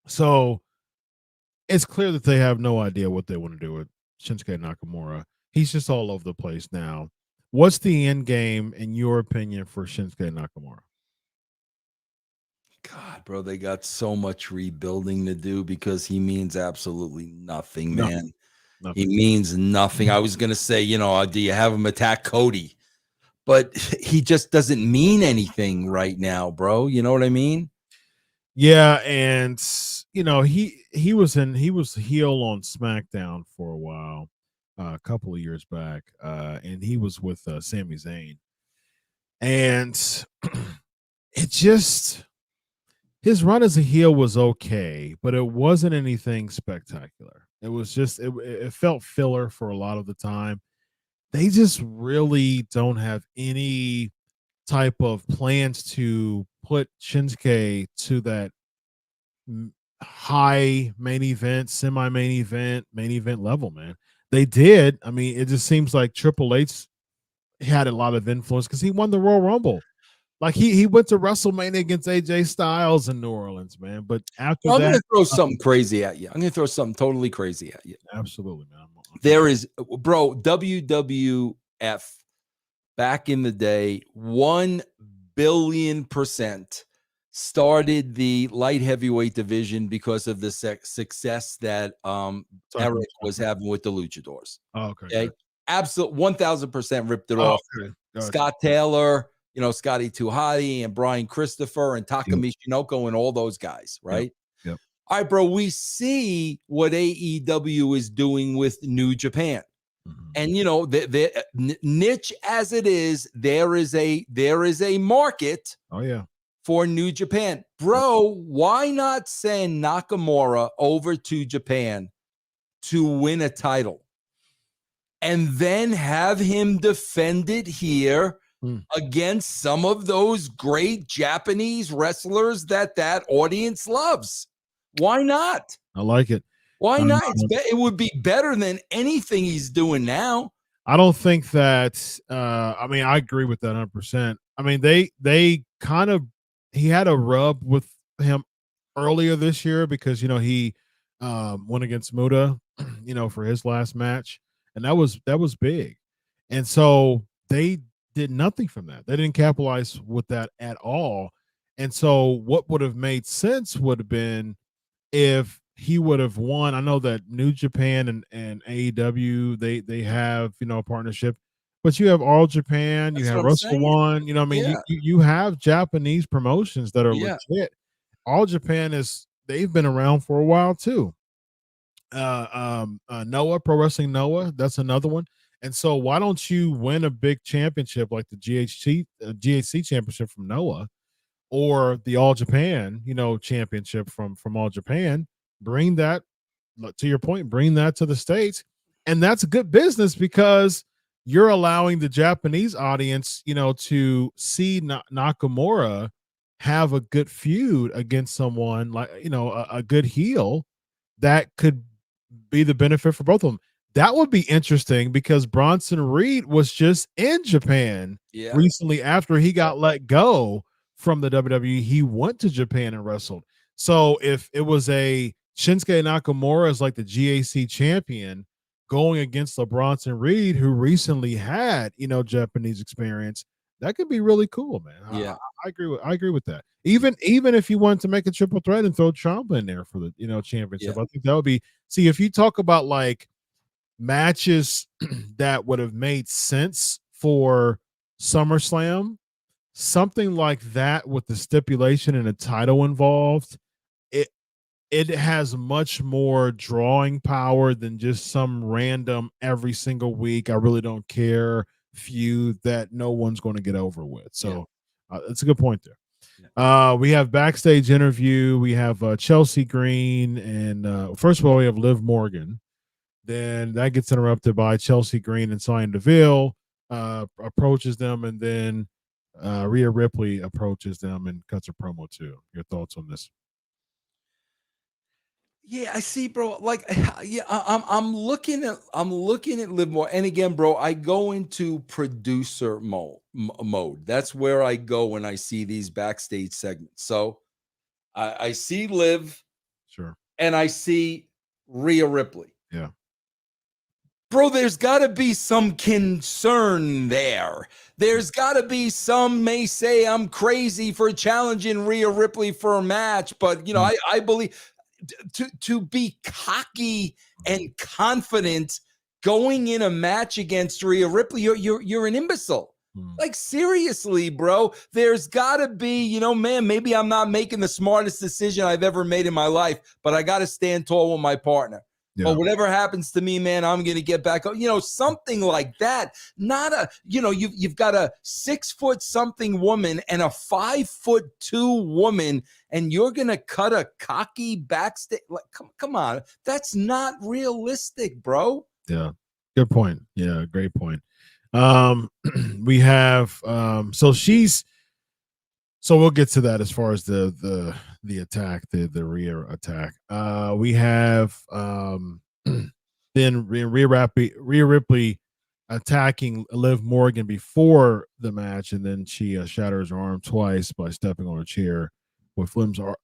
So it's clear that they have no idea what they want to do with Shinsuke Nakamura. He's just all over the place now. What's the end game, in your opinion, for Shinsuke Nakamura? God, bro, they got so much rebuilding to do because he means absolutely nothing, man. Nothing. He means nothing. I was going to say, do you have him attack Cody? But he just doesn't mean anything right now, bro. You know what I mean? Yeah, and he was heel on SmackDown for a while, a couple of years back, and he was with Sami Zayn, and it just his run as a heel was okay, but it wasn't anything spectacular. It was just it felt filler for a lot of the time. They just really don't have any type of plans to put Shinsuke to that high main event, semi-main event, main event level, man. They did. I mean, it just seems like Triple H had a lot of influence because he won the Royal Rumble. Like he went to WrestleMania against AJ Styles in New Orleans, man. But after I'm going to throw something crazy at you. I'm going to throw something totally crazy at you. Absolutely, man. There is, bro, WWF back in the day, 1 billion% started the light heavyweight division because of the success that Eric was having with the Luchadors. Oh, okay. Okay. Absolute 1000% ripped it off. Okay. Scott Taylor, Scotty Tuhati and Brian Christopher and Taka Michinoku and all those guys, right? Yep. All right, bro, we see what AEW is doing with New Japan. And the niche as it is, there is a market for New Japan. Bro, why not send Nakamura over to Japan to win a title and then have him defend it here against some of those great Japanese wrestlers that audience loves? Why not? I like it. Why not? It would be better than anything he's doing now. I don't think that. I agree with that 100%. I mean, they kind of, he had a rub with him earlier this year because he went against Muda, for his last match, and that was big, and so they did nothing from that. They didn't capitalize with that at all, and so what would have made sense would have been if he would have won. I know that New Japan and AEW, they have, a partnership, but you have All Japan, you have Wrestle One, you have Japanese promotions that are legit. All Japan they've been around for a while too. Noah, Pro Wrestling Noah, that's another one. And so why don't you win a big championship like the GHC championship from Noah, or the All Japan, championship from All Japan? Bring that, to your point, bring that to the States. And that's good business because you're allowing the Japanese audience, to see Nakamura have a good feud against someone like, a good heel that could be the benefit for both of them. That would be interesting because Bronson Reed was just in Japan recently after he got let go from the WWE. He went to Japan and wrestled. So if it was a Shinsuke Nakamura as like the GAC champion going against Bronson Reed, who recently had, Japanese experience, that could be really cool, man. Yeah, I agree with that. Even if you wanted to make a triple threat and throw Ciampa in there for the, championship, I think that would be, see, if you talk about like matches that would have made sense for SummerSlam, something like that with the stipulation and a title involved, it has much more drawing power than just some random every single week, I really don't care feud that no one's going to get over with. So it's a good point there. We have backstage interview. We have Chelsea Green, and first of all, we have Liv Morgan. Then that gets interrupted by Chelsea Green and Sonya Deville approaches them, and then Rhea Ripley approaches them and cuts a promo too. Your thoughts on this? Yeah, I see, bro. Like, I'm looking at Liv Morgan, and again, bro, I go into producer mode. That's where I go when I see these backstage segments. So I see Liv, sure, and I see Rhea Ripley. Yeah. Bro, there's got to be some concern there. There's got to be some may say I'm crazy for challenging Rhea Ripley for a match, but, I believe to be cocky and confident going in a match against Rhea Ripley, you're an imbecile. Like, seriously, bro, there's got to be, man, maybe I'm not making the smartest decision I've ever made in my life, but I got to stand tall with my partner. Yeah. Or whatever happens to me, man, I'm going to get back up. Something like that. Not a, you've got a 6 foot something woman and a 5'2" woman, and you're going to cut a cocky backstage. Like, come on. That's not realistic, bro. Yeah. Good point. Yeah. Great point. We have, so we'll get to that as far as the attack, the Rhea attack. We have then Rhea Ripley attacking Liv Morgan before the match, and then she shatters her arm twice by stepping on a chair with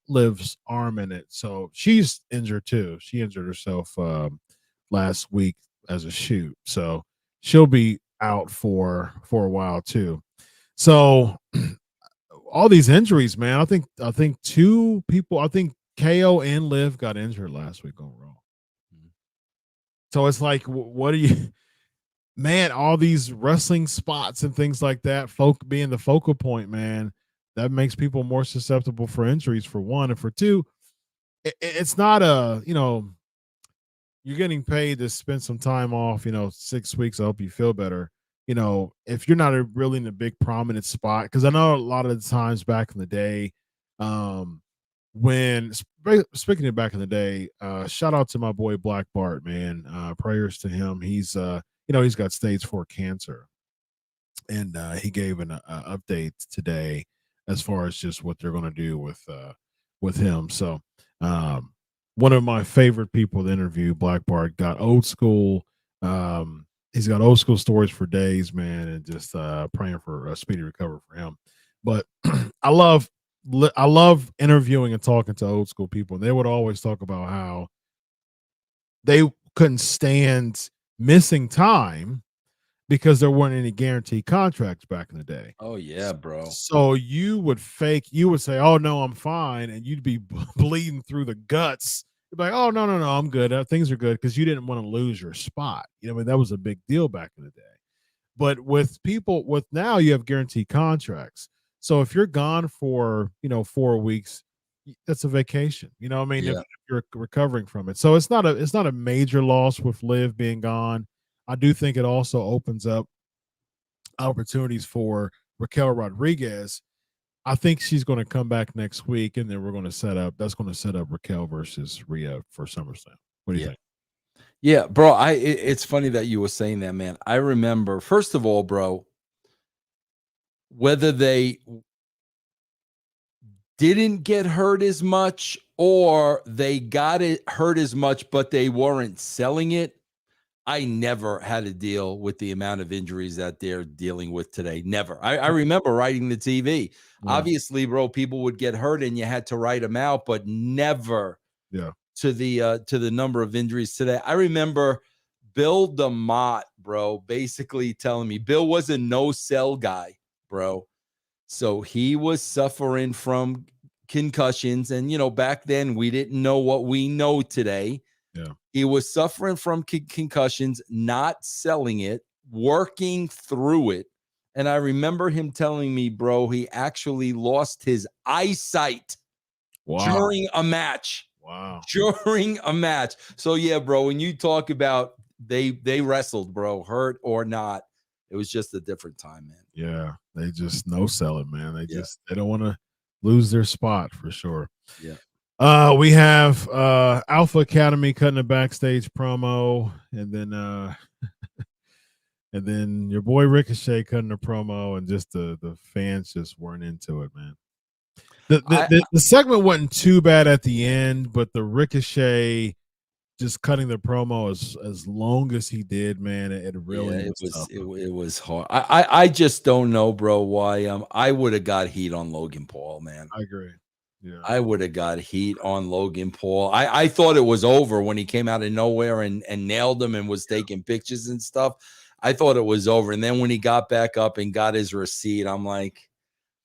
Liv's arm in it. So she's injured too. She injured herself last week as a shoot. So she'll be out for a while too. So all these injuries, man. I think two people. I think KO and Liv got injured last week on Raw. So it's like, what do you, man? All these wrestling spots and things like that, being the focal point, man. That makes people more susceptible for injuries. For one, and for two, it's not a you're getting paid to spend some time off. 6 weeks. I hope you feel better. If you're not really in a big prominent spot, because I know a lot of the times back in the day, when speaking of back in the day, shout out to my boy Black Bart, man. Prayers to him. He's he's got stage 4 cancer, and he gave an update today as far as just what they're going to do with him. So one of my favorite people to interview, Black Bart, got old school. He's got old school stories for days, man, and just praying for a speedy recovery for him. But I love interviewing and talking to old school people. And they would always talk about how they couldn't stand missing time because there weren't any guaranteed contracts back in the day. Oh yeah, bro. So you would say, "Oh no, I'm fine," and you'd be bleeding through the guts. You'd be like, "Oh no, I'm good. Things are good," because you didn't want to lose your spot. That was a big deal back in the day. But with now, you have guaranteed contracts. So if you're gone for 4 weeks, that's a vacation. Yeah. If you're recovering from it, so it's not a major loss with Liv being gone. I do think it also opens up opportunities for Raquel Rodriguez. I think she's going to come back next week, and then we're going to set up Raquel versus Rhea for SummerSlam. What do you think? Yeah, bro. It's funny that you were saying that, man. I remember, first of all, bro, whether they didn't get hurt as much or they got hurt as much, but they weren't selling it. I never had to deal with the amount of injuries that they're dealing with today. Never. I remember writing the TV. Yeah. Obviously, bro, people would get hurt and you had to write them out, but never to the number of injuries today. I remember Bill DeMott, bro, basically telling me Bill was a no-sell guy, bro. So he was suffering from concussions. And, back then we didn't know what we know today. Yeah. He was suffering from concussions, not selling it, working through it. And I remember him telling me, bro, he actually lost his eyesight during a match. Wow. During a match. So, yeah, bro, when you talk about they wrestled, bro, hurt or not, it was just a different time, man. Yeah. They just no-sell it, man. They don't want to lose their spot for sure. Yeah. We have Alpha Academy cutting a backstage promo, and then your boy Ricochet cutting a promo, and just the fans just weren't into it, man. The segment wasn't too bad at the end, but the Ricochet just cutting the promo as long as he did, man, it really it was hard. I just don't know, bro, why I would have got heat on Logan Paul, man. I agree. Yeah, I would have got heat on Logan Paul. I thought it was over when he came out of nowhere and nailed him and was taking pictures and stuff. I thought it was over. And then when he got back up and got his receipt, I'm like,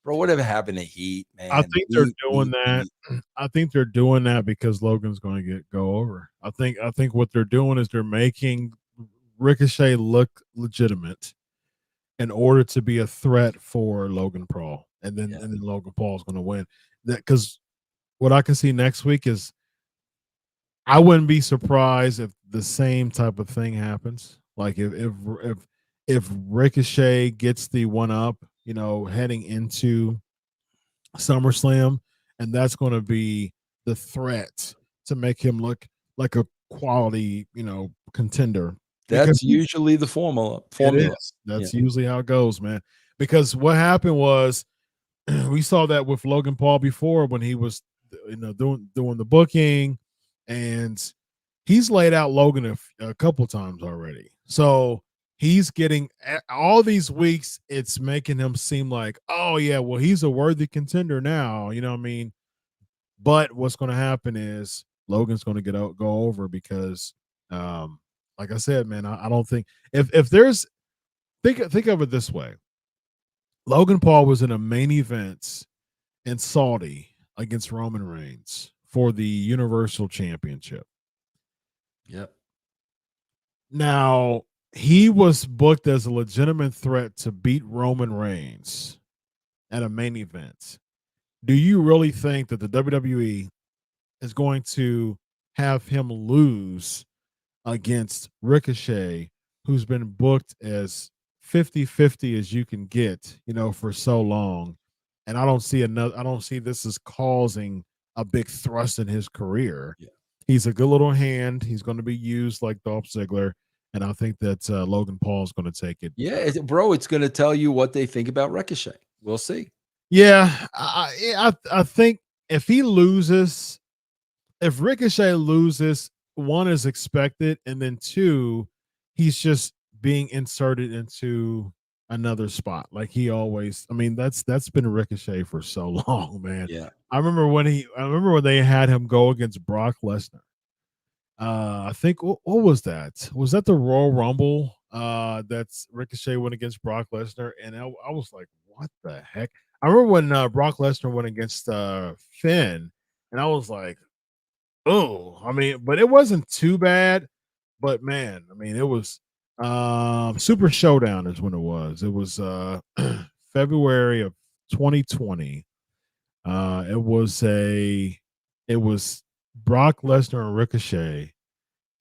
bro, whatever happened to heat, man? I think they're doing that. I think they're doing that because Logan's going to go over. I think what they're doing is they're making Ricochet look legitimate in order to be a threat for Logan Paul. And then Logan Paul is going to win. That because what I can see next week is I wouldn't be surprised if the same type of thing happens. Like if Ricochet gets the one up, heading into SummerSlam, and that's going to be the threat to make him look like a quality, contender. That's usually the formula. That's usually how it goes, man. Because what happened was, we saw that with Logan Paul before when he was, doing the booking, and he's laid out Logan a couple times already. So he's getting all these weeks. It's making him seem like, oh yeah, well he's a worthy contender now. You know what I mean? But what's going to happen is Logan's going to go over because like I said, man, I don't think if there's think of it this way. Logan Paul was in a main event in Saudi against Roman Reigns for the Universal Championship. Yep. Now, he was booked as a legitimate threat to beat Roman Reigns at a main event. Do you really think that the WWE is going to have him lose against Ricochet, who's been booked as 50-50 as you can get, for so long? And I don't see this as causing a big thrust in his career. Yeah. He's a good little hand. He's going to be used like Dolph Ziggler. And I think that Logan Paul is going to take it. Yeah, bro, it's going to tell you what they think about Ricochet. We'll see. Yeah, I think if Ricochet loses, one is expected, and then two, he's just being inserted into another spot like he always. I mean, that's been Ricochet for so long, man. Yeah. I remember when they had him go against Brock Lesnar. I think what was that? Was that the Royal Rumble? That's Ricochet went against Brock Lesnar, and I was like, what the heck? I remember when Brock Lesnar went against Finn, and I was like, oh, I mean, but it wasn't too bad. But man, I mean, it was Super Showdown is when it was. It was February of 2020. It was Brock Lesnar and Ricochet,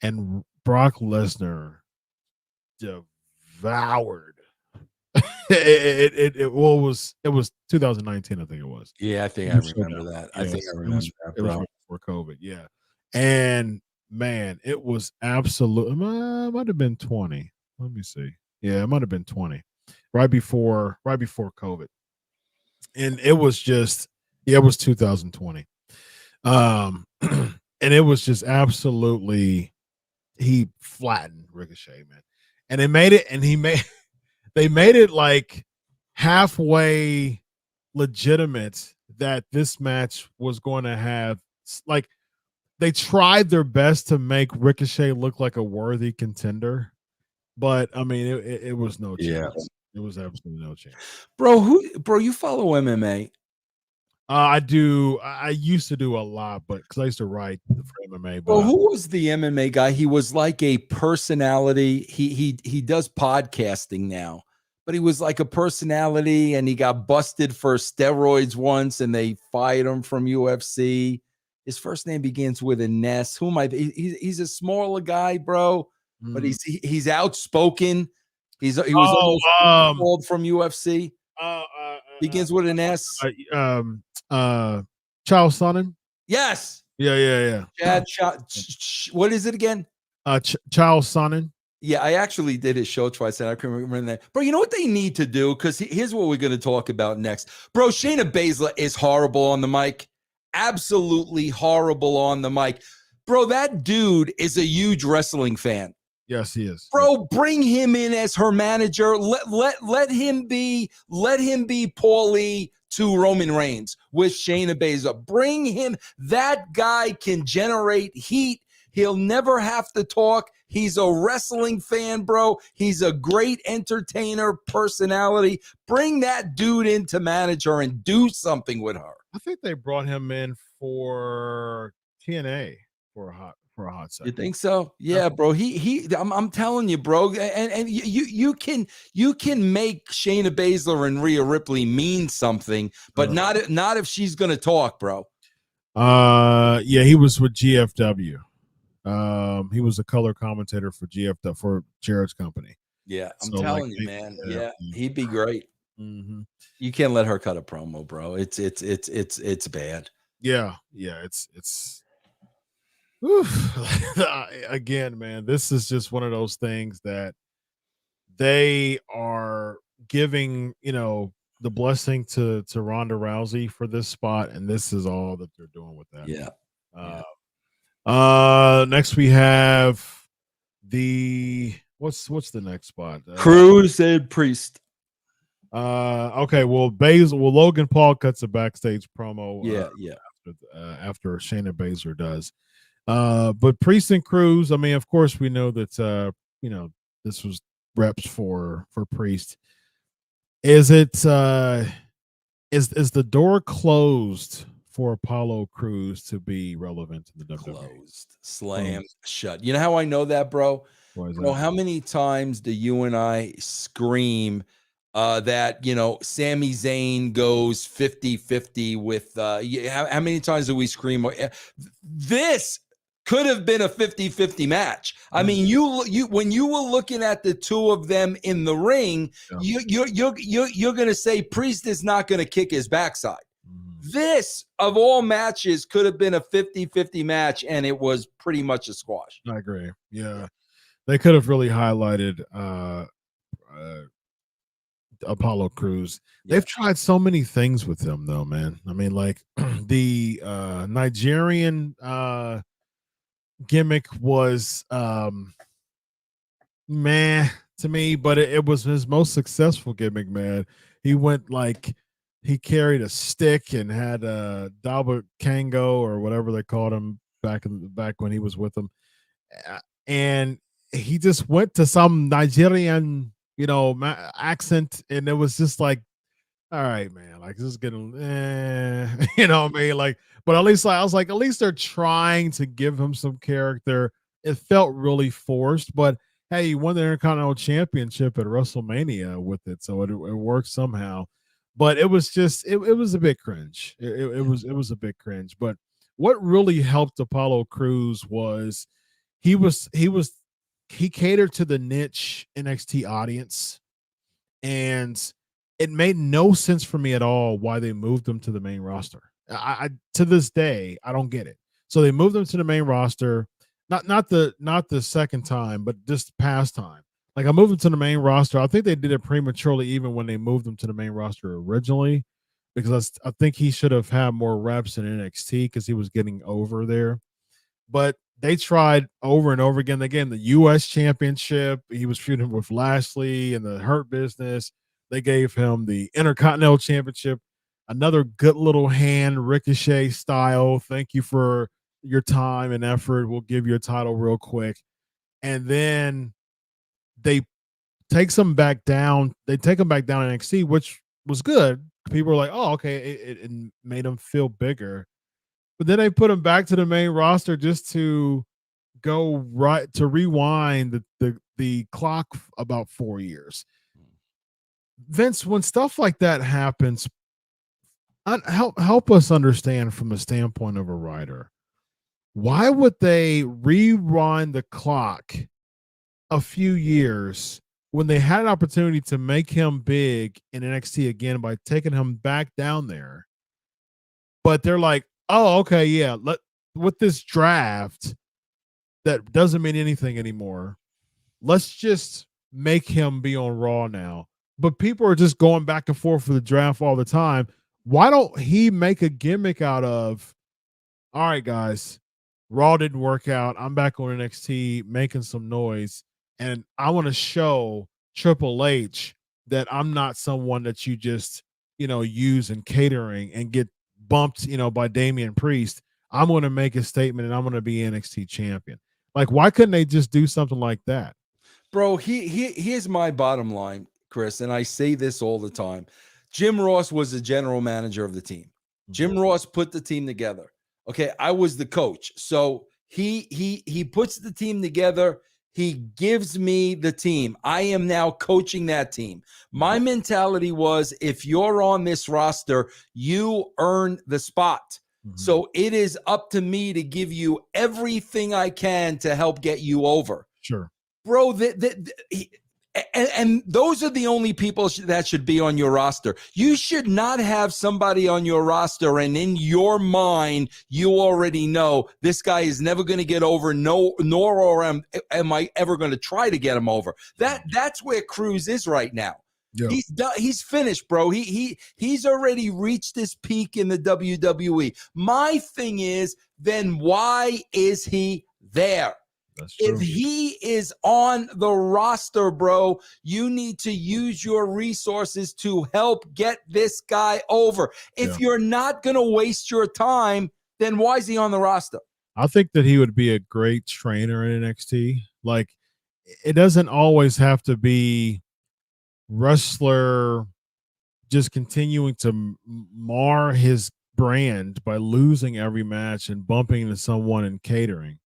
and Brock Lesnar devoured. It was 2019, I think it was. Yeah, I think I remember that. I think I remember that, bro. It was right before COVID, yeah. And man, it was absolute. Might have been 20. Let me see. Yeah, it might have been 20, right before COVID, and it was just it was 2020. And it was just absolutely, he flattened Ricochet, man, and they made it, and they made it like halfway legitimate that this match was going to have, like, they tried their best to make Ricochet look like a worthy contender, but I mean, it was no chance. Yeah. It was absolutely no chance. Bro, you follow MMA? I do. I used to do a lot, but because I used to write for MMA. But Well, who was the MMA guy? He was like a personality. He does podcasting now, but he was like a personality, and he got busted for steroids once, and they fired him from UFC. His first name begins with an S. Who am I? He's a smaller guy, bro, but he's outspoken. He was almost called from UFC. Begins with an S. Chael Sonnel. Yes. Yeah. What is it again? Chael Sonnel. Yeah, I actually did his show twice, and I couldn't remember that. Bro, you know what they need to do? Because here's what we're going to talk about next. Bro, Shayna Baszler is horrible on the mic. Absolutely horrible on the mic. Bro, that dude is a huge wrestling fan. Yes, he is. Bro, bring him in as her manager. Let him be Paulie to Roman Reigns with Shayna Baszler. Bring him. That guy can generate heat. He'll never have to talk. He's a wrestling fan, bro. He's a great entertainer, personality. Bring that dude in to manage her and do something with her. I think they brought him in for TNA for a hot second. You think so? Yeah, bro. I'm telling you, bro. And you can make Shayna Baszler and Rhea Ripley mean something, but not if she's gonna talk, bro. Yeah, he was with GFW. He was a color commentator for GFW for Jared's company. Yeah, I'm telling you, man. Yeah, he'd be great. Mm-hmm. You can't let her cut a promo, bro. It's bad. Yeah, it's. Oof. Again, man, this is just one of those things that they are giving, the blessing to Ronda Rousey for this spot, and this is all that they're doing with that. Yeah. Next we have what's the next spot? Cruz and Priest. Okay, well, Logan Paul cuts a backstage promo. Yeah. After Shayna Baszler does. But Priest and Cruz, I mean, of course, we know that this was reps for Priest. Is it is the door closed for Apollo Crews to be relevant in the WWE? Closed, slammed shut. You know how I know that, bro? Bro, how many times do you and I scream that, Sami Zayn goes 50-50 with how many times do we scream this could have been a 50-50 match? I mean, you when you were looking at the two of them in the ring, you're going to say Priest is not going to kick his backside. This, of all matches, could have been a 50-50 match, and it was pretty much a squash. I agree. Yeah. They could have really highlighted Apollo Crews. They've tried so many things with him, though, man. I mean, like the Nigerian gimmick was meh to me, but it was his most successful gimmick, man. He went like he carried a stick and had a Dalbert Kango or whatever they called him back when he was with them, and he just went to some Nigerian, accent, and it was just like, all right, man, like this is getting, you know what I mean? Like, but at least I was like, at least they're trying to give him some character. It felt really forced, but hey, he won the Intercontinental Championship at WrestleMania with it, so it worked somehow. But it was just, it was a bit cringe. It was a bit cringe. But what really helped Apollo Crews was he catered to the niche NXT audience, and it made no sense for me at all why they moved him to the main roster. I to this day I don't get it. So they moved him to the main roster, not the second time, but just past time. Like I moved him to the main roster. I think they did it prematurely, even when they moved him to the main roster originally, because I think he should have had more reps in NXT because he was getting over there. But they tried over and over again. They gave him the U.S. Championship. He was feuding with Lashley in the Hurt Business. They gave him the Intercontinental Championship. Another good little hand, Ricochet style. Thank you for your time and effort. We'll give you a title real quick. And then they take him back down. They take him back down in NXT, which was good. People were like, oh, okay. It made him feel bigger. But then they put him back to the main roster just to rewind the clock about 4 years. Vince, when stuff like that happens, help us understand from the standpoint of a writer, why would they rewind the clock a few years when they had an opportunity to make him big in NXT again by taking him back down there? But they're like, oh, okay, yeah, with this draft that doesn't mean anything anymore, let's just make him be on Raw now. But people are just going back and forth for the draft all the time. Why don't he make a gimmick out of, all right, guys, Raw didn't work out. I'm back on NXT making some noise, and I want to show Triple H that I'm not someone that you just, use in catering and get bumped, by Damian Priest. I'm going to make a statement, and I'm going to be NXT champion. Like, why couldn't they just do something like that? Bro, here's my bottom line, Chris, and I say this all the time. Jim Ross was the general manager of the team. Jim Ross put the team together. Okay, I was the coach. So he puts the team together. He gives me the team. I am now coaching that team. My mentality was, if you're on this roster, you earn the spot. So it is up to me to give you everything I can to help get you over. Sure. Bro, and those are the only people that should be on your roster. You should not have somebody on your roster, and in your mind, you already know this guy is never going to get over, nor am I ever going to try to get him over. That's where Crews is right now. Yeah. He's done. He's finished, bro. He's already reached his peak in the WWE. My thing is, then why is he there? If he is on the roster, bro, you need to use your resources to help get this guy over. If you're not going to waste your time, then why is he on the roster? I think that he would be a great trainer in NXT. Like, it doesn't always have to be wrestler just continuing to mar his brand by losing every match and bumping into someone and catering.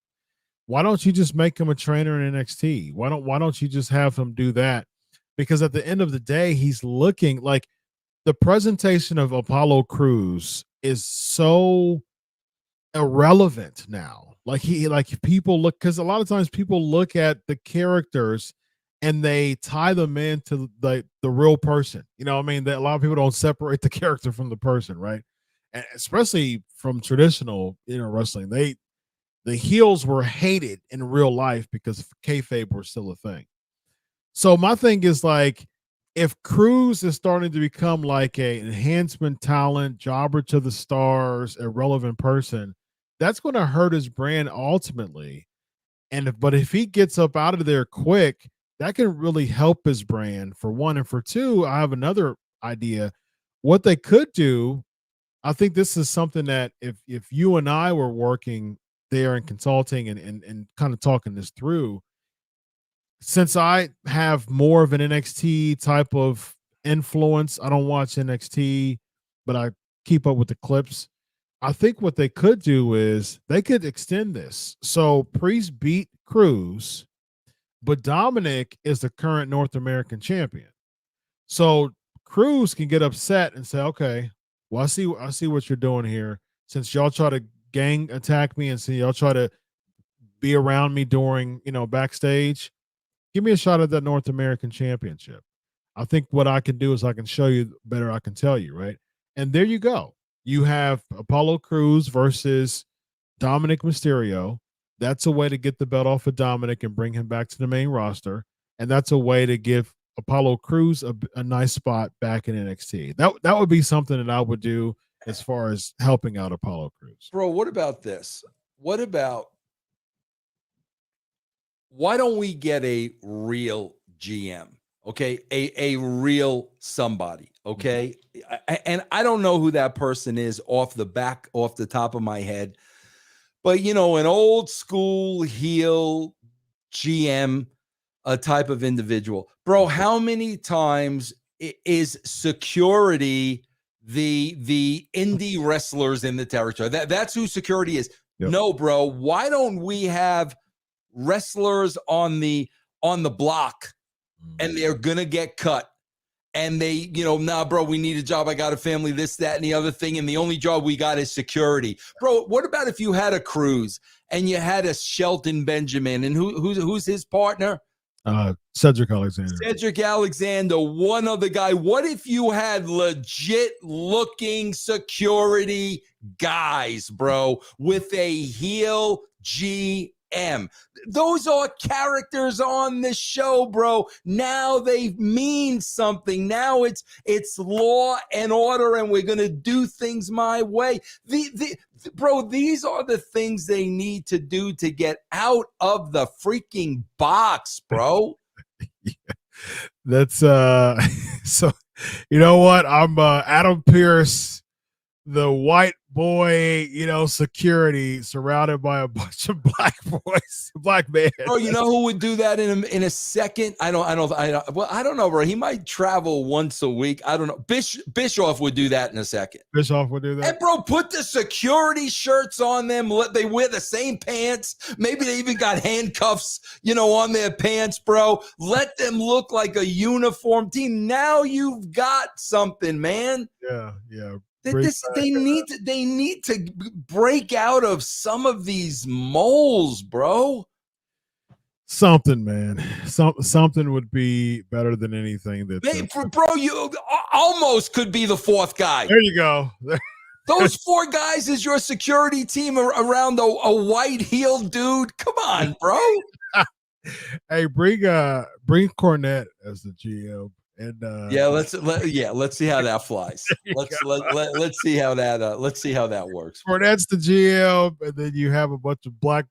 Why don't you just make him a trainer in NXT? Why don't you just have him do that? Because at the end of the day, he's looking like the presentation of Apollo Crews is so irrelevant now. Like people look, because a lot of times people look at the characters and they tie them into the real person. You know what I mean? That a lot of people don't separate the character from the person, right? And especially from traditional, wrestling. The heels were hated in real life because kayfabe were still a thing. So my thing is, like, if Cruz is starting to become like a enhancement talent, jobber to the stars, irrelevant person, that's going to hurt his brand ultimately. But if he gets up out of there quick, that can really help his brand, for one. And for two, I have another idea. What they could do, I think this is something that if you and I were working there and consulting and kind of talking this through, since I have more of an NXT type of influence, I don't watch NXT, but I keep up with the clips. I think what they could do is they could extend this. So Priest beat Cruz, but Dominik is the current North American champion. So Cruz can get upset and say, okay, well, I see what you're doing here. Since y'all try to gang attack me and see y'all try to be around me during, backstage, give me a shot at that North American championship. I think what I can do is I can show you better. I can tell you, right? And there you go. You have Apollo Crews versus Dominik Mysterio. That's a way to get the belt off of Dominik and bring him back to the main roster. And that's a way to give Apollo Crews a nice spot back in NXT. That would be something that I would do as far as helping out Apollo Crews. Bro, what about this? What about, why don't we get a real GM? Okay, a real somebody. Okay, and I don't know who that person is off the top of my head, but an old school heel GM, a type of individual. Bro, how many times is security the indie wrestlers in the territory? That's who security is. Yep. No, bro. Why don't we have wrestlers on the block, and they're gonna get cut, and they, nah, bro, we need a job. I got a family, this, that, and the other thing, and the only job we got is security. Bro, what about if you had a Cruz and you had a Shelton Benjamin, and who's his partner? Cedric Alexander. Cedric Alexander, one other guy. What if you had legit looking security guys, bro, with a heel GM? Those are characters on the show, bro. Now they mean something. Now it's law and order, and we're gonna do things my way. Bro, these are the things they need to do to get out of the freaking box, bro. Yeah. That's so you know what? I'm Adam Pearce, the white boy, security surrounded by a bunch of black boys, black men. Bro, you know who would do that in a second? I don't know, bro. He might travel once a week. I don't know. Bischoff would do that in a second. Bischoff would do that. And bro, put the security shirts on them. They wear the same pants. Maybe they even got handcuffs, on their pants, bro. Let them look like a uniform team. Now you've got something, man. Yeah. They need to break out of some of these moles, bro. Something, man. Something would be better than anything that. Bro, you almost could be the fourth guy. There you go. Those four guys is your security team around a white heel dude. Come on, bro. Hey, bring Cornette as the GM. And let's see how that flies. Let's see how that works. Cornette's the GM, and then you have a bunch of black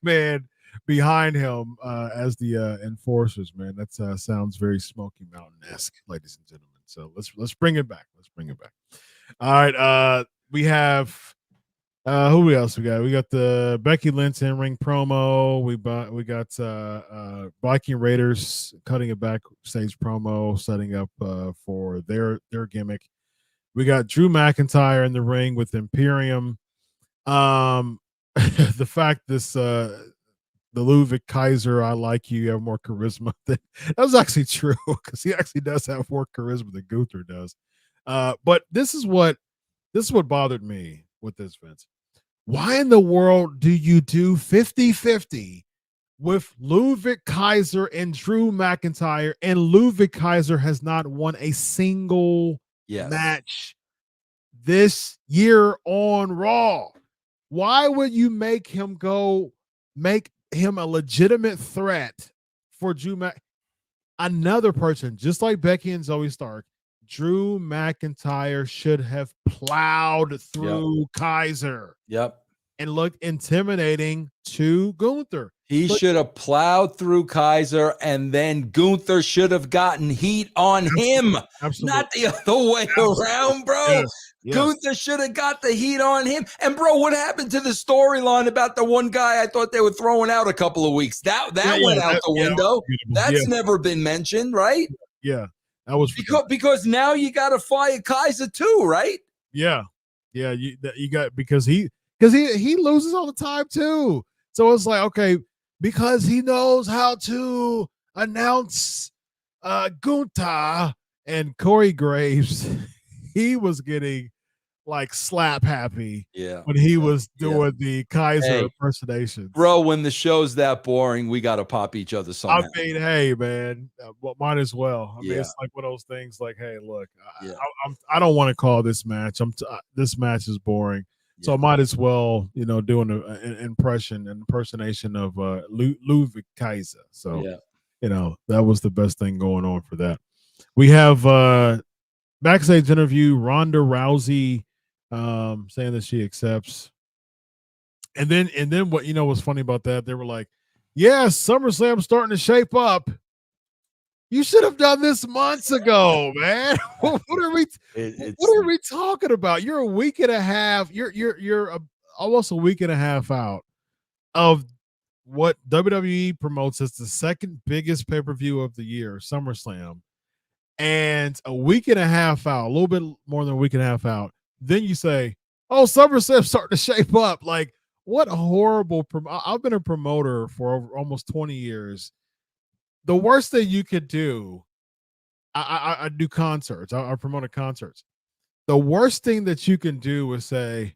men behind him as the enforcers. Man, that sounds very Smoky Mountain-esque, ladies and gentlemen. So let's bring it back. All right, we have Who else we got? We got the Becky Lynch in ring promo. We got Viking Raiders cutting a backstage promo, setting up for their gimmick. We got Drew McIntyre in the ring with Imperium. The fact the Ludwig Kaiser, I like you have more charisma than that was actually true because he actually does have more charisma than Gunther does. But this is what bothered me with this, Vince. Why in the world do you do 50-50 with Ludwig Kaiser and Drew McIntyre, and Ludwig Kaiser has not won a single match this year on Raw? Why would you make him a legitimate threat for Drew another person, just like Becky and Zoe Stark? Drew McIntyre should have plowed through Kaiser. Yep. And looked intimidating to Gunther. He should have plowed through Kaiser, and then Gunther should have gotten heat on him. Absolutely. Not the other way around, bro. Yes. Gunther should have got the heat on him. And, bro, what happened to the storyline about the one guy I thought they were throwing out a couple of weeks? That went out the window. That's never been mentioned, right? Yeah. That was because now you got to fire Kaiser too, right? Yeah. Yeah, you got because he loses all the time too. So it's like, okay, because he knows how to announce Gunther and Corey Graves, he was getting like slap happy when he was doing the Kaiser impersonations. Bro, when the show's that boring, we got to pop each other somehow. I mean, hey, man, might as well. I mean, it's like one of those things like, hey, look, I don't want to call this match. This match is boring. So I might as well, do an impersonation of Ludwig Kaiser. So, that was the best thing going on for that. We have backstage interview, Ronda Rousey saying that she accepts. And then what, what's funny about that? They were like, yeah, SummerSlam's starting to shape up. You should have done this months ago, man. What are we talking about? You're a week and a half. You're almost a week and a half out of what WWE promotes as the second biggest pay-per-view of the year, SummerSlam, and a week and a half out, a little bit more than a week and a half out. Then you say, "Oh, SummerSlam's starting to shape up." Like, what a horrible! I've been a promoter for almost 20 years. The worst thing you could do, I do concerts. I promote concerts. The worst thing that you can do is say,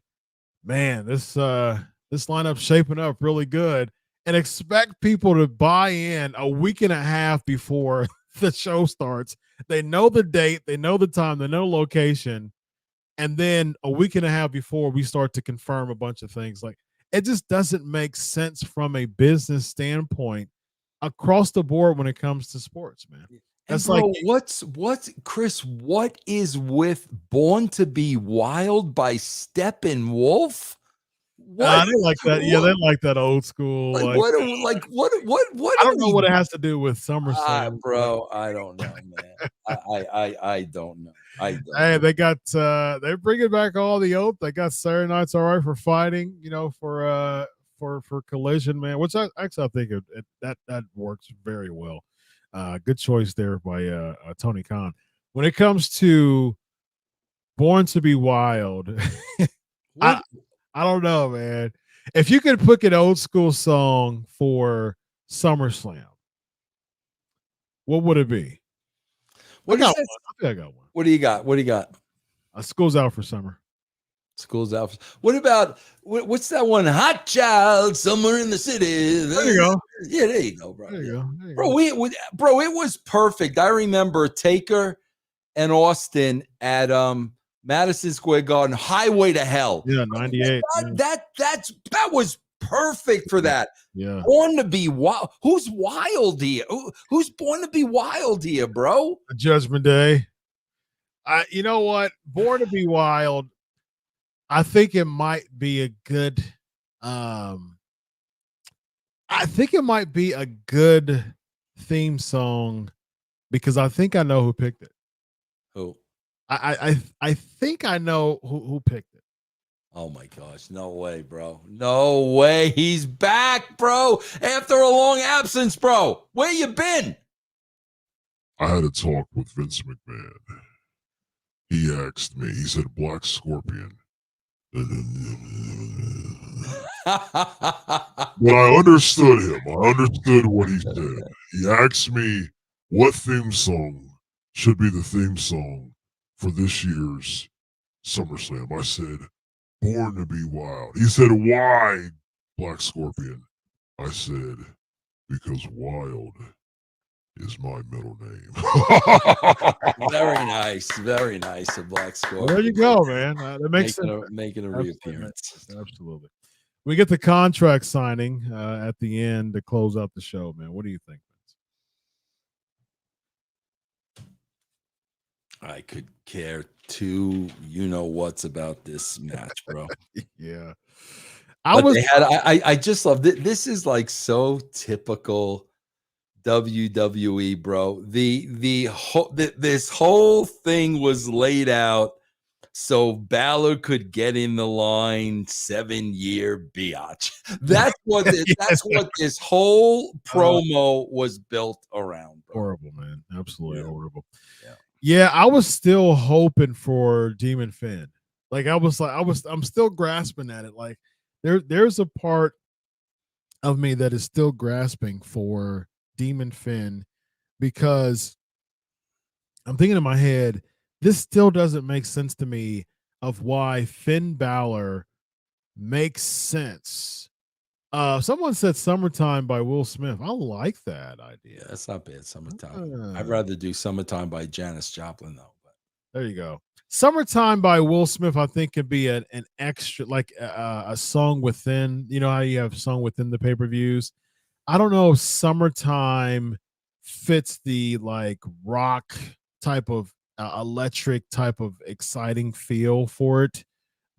man, this lineup's shaping up really good, and expect people to buy in a week and a half before the show starts. They know the date, they know the time, they know the location, and then a week and a half before we start to confirm a bunch of things. Like, it just doesn't make sense from a business standpoint across the board when it comes to sports, man. That's bro, like Chris, what is with Born to Be Wild by Steppenwolf? They like that. Yeah, they like that old school. What? I don't know what it has to do with SummerSlam, bro. I don't know, man. I don't know. Hey, they got they're bringing back all the oath. They got Saturday Night's All Right for Fighting. For Collision, man, which I think that works very well. Good choice there by Tony Khan. When it comes to Born to Be Wild, I don't know, man. If you could pick an old school song for SummerSlam, what would it be? I think I got one. What do you got? School's out for summer. School's out. What about what's that one? Hot Child, Somewhere in the City. There you go. Yeah, there you go, bro. There you go. Bro, it was perfect. I remember Taker and Austin at Madison Square Garden, Highway to Hell. Yeah, 98. That was perfect for that. Yeah. Born to Be Wild. Who's wild here? Who's Born to Be Wild here, bro? Judgment Day. You know what? Born to Be Wild. I think it might be a good theme song because I think I know who picked it. Who? I think I know who picked it. Oh my gosh, no way, bro. No way. He's back, bro. After a long absence, bro. Where you been? I had a talk with Vince McMahon. He asked me, he said, Black Scorpion. But I understood him. I understood what he said. He asked me what theme song should be the theme song for this year's SummerSlam. I said, Born to be Wild. He said, why, Black Scorpion? I said, because Wild is my middle name. Very nice. Very nice of Black Scorpion. Well, there you go, man. That makes sense. Making a reappearance. Absolutely. We get the contract signing at the end to close out the show, man. What do you think? I could care two what's about this match, bro. Yeah. I just love it. This is like so typical WWE, bro. This whole thing was laid out so Balor could get in the line 7-year biatch. That's what this whole promo was built around, bro. Horrible, man. Absolutely horrible. Yeah, I was still hoping for Demon Finn. I'm still grasping at it. Like there's a part of me that is still grasping for Demon Finn, because I'm thinking in my head, this still doesn't make sense to me of why Finn Balor makes sense. Someone said Summertime by Will Smith. I like that idea. Yeah, that's not bad. Summertime. I'd rather do Summertime by Janis Joplin, though. But. There you go. Summertime by Will Smith, I think, could be an extra, like a song within, you know how you have song within the pay-per-views. I don't know if Summertime fits the like rock type of electric type of exciting feel for it.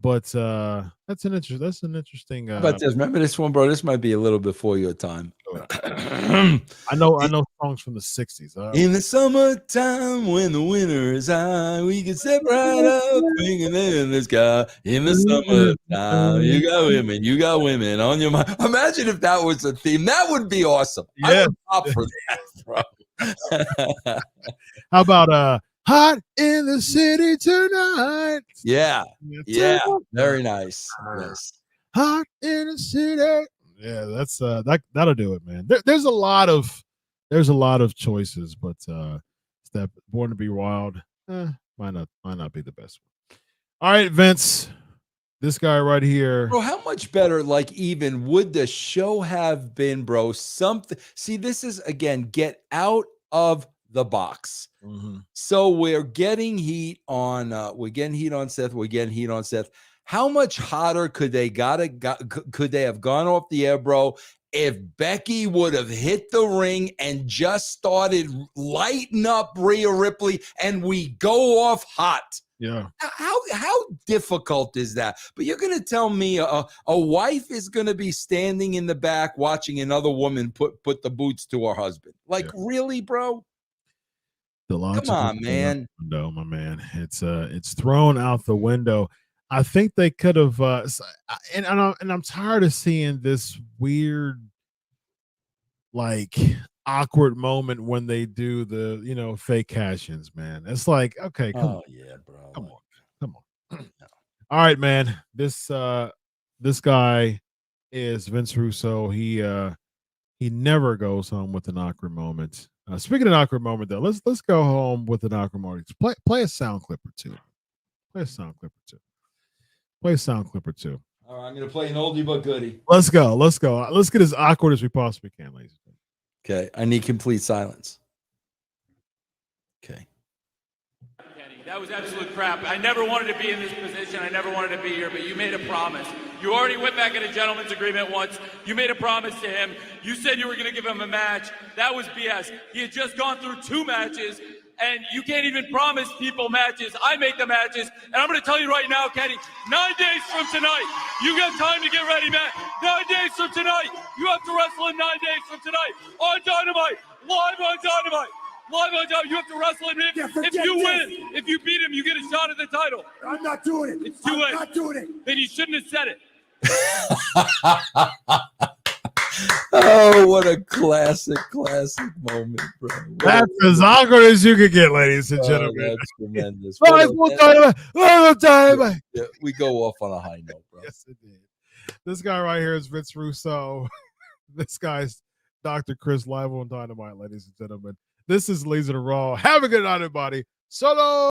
But that's an interesting. How about this? Remember this one, bro? This might be a little before your time. I know songs from the 60s. In the summertime, when the winter is high, we can step right up, swinging in the sky. In the summertime, you got women on your mind. Imagine if that was a theme. That would be awesome. Yeah. I would pop for that, bro. How about Hot in the City Tonight? Yeah. Very nice. Yes. Hot in the City. Yeah, that's that'll do it, man. There's a lot of choices, but that Born to be Wild might not be the best one. All right, Vince, this guy right here. Bro, how much better, like, even would the show have been, bro? Something. See, this is, again, get out of the box. Mm-hmm. So we're getting heat on Seth. We're getting heat on Seth. How much hotter could they have gone off the air, bro, if Becky would have hit the ring and just started lighting up Rhea Ripley and we go off hot? Yeah. How difficult is that? But you're going to tell me a wife is going to be standing in the back watching another woman put the boots to her husband. Like, really, bro? Come on, man. No, my man. It's thrown out the window. I think they could have, and I'm tired of seeing this weird, like, awkward moment when they do the fake cash-ins, man. It's like, okay, come on. Yeah, bro. Come on. All right, man. This guy is Vince Russo. He never goes home with an awkward moment. Speaking of an awkward moment, though, let's go home with an awkward moment. Play a sound clip or two. Play a sound clip or two. All right, I'm going to play an oldie but goodie. Let's go. Let's get as awkward as we possibly can, ladies and gentlemen. Okay, I need complete silence. Okay. That was absolute crap. I never wanted to be in this position. I never wanted to be here, but you made a promise. You already went back in a gentleman's agreement once. You made a promise to him. You said you were going to give him a match. That was BS. He had just gone through 2 matches, and you can't even promise people matches. I make the matches, and I'm going to tell you right now, Kenny, 9 days from tonight, you got time to get ready, man. 9 days from tonight, you have to wrestle in 9 days from tonight on Dynamite, live on Dynamite. Live on top, you have to wrestle him. If you win, if you beat him, you get a shot at the title. I'm not doing it. It's too late. I'm not doing it. Then you shouldn't have said it. Oh, what a classic moment, bro. That's as awkward as you could get, ladies and gentlemen. That's tremendous. Yeah, we go off on a high note, bro. Yes, it did. This guy right here is Vince Russo. This guy's Dr. Chris live on Dynamite, ladies and gentlemen. This is Laser to Raw. Have a good night, everybody. Solo.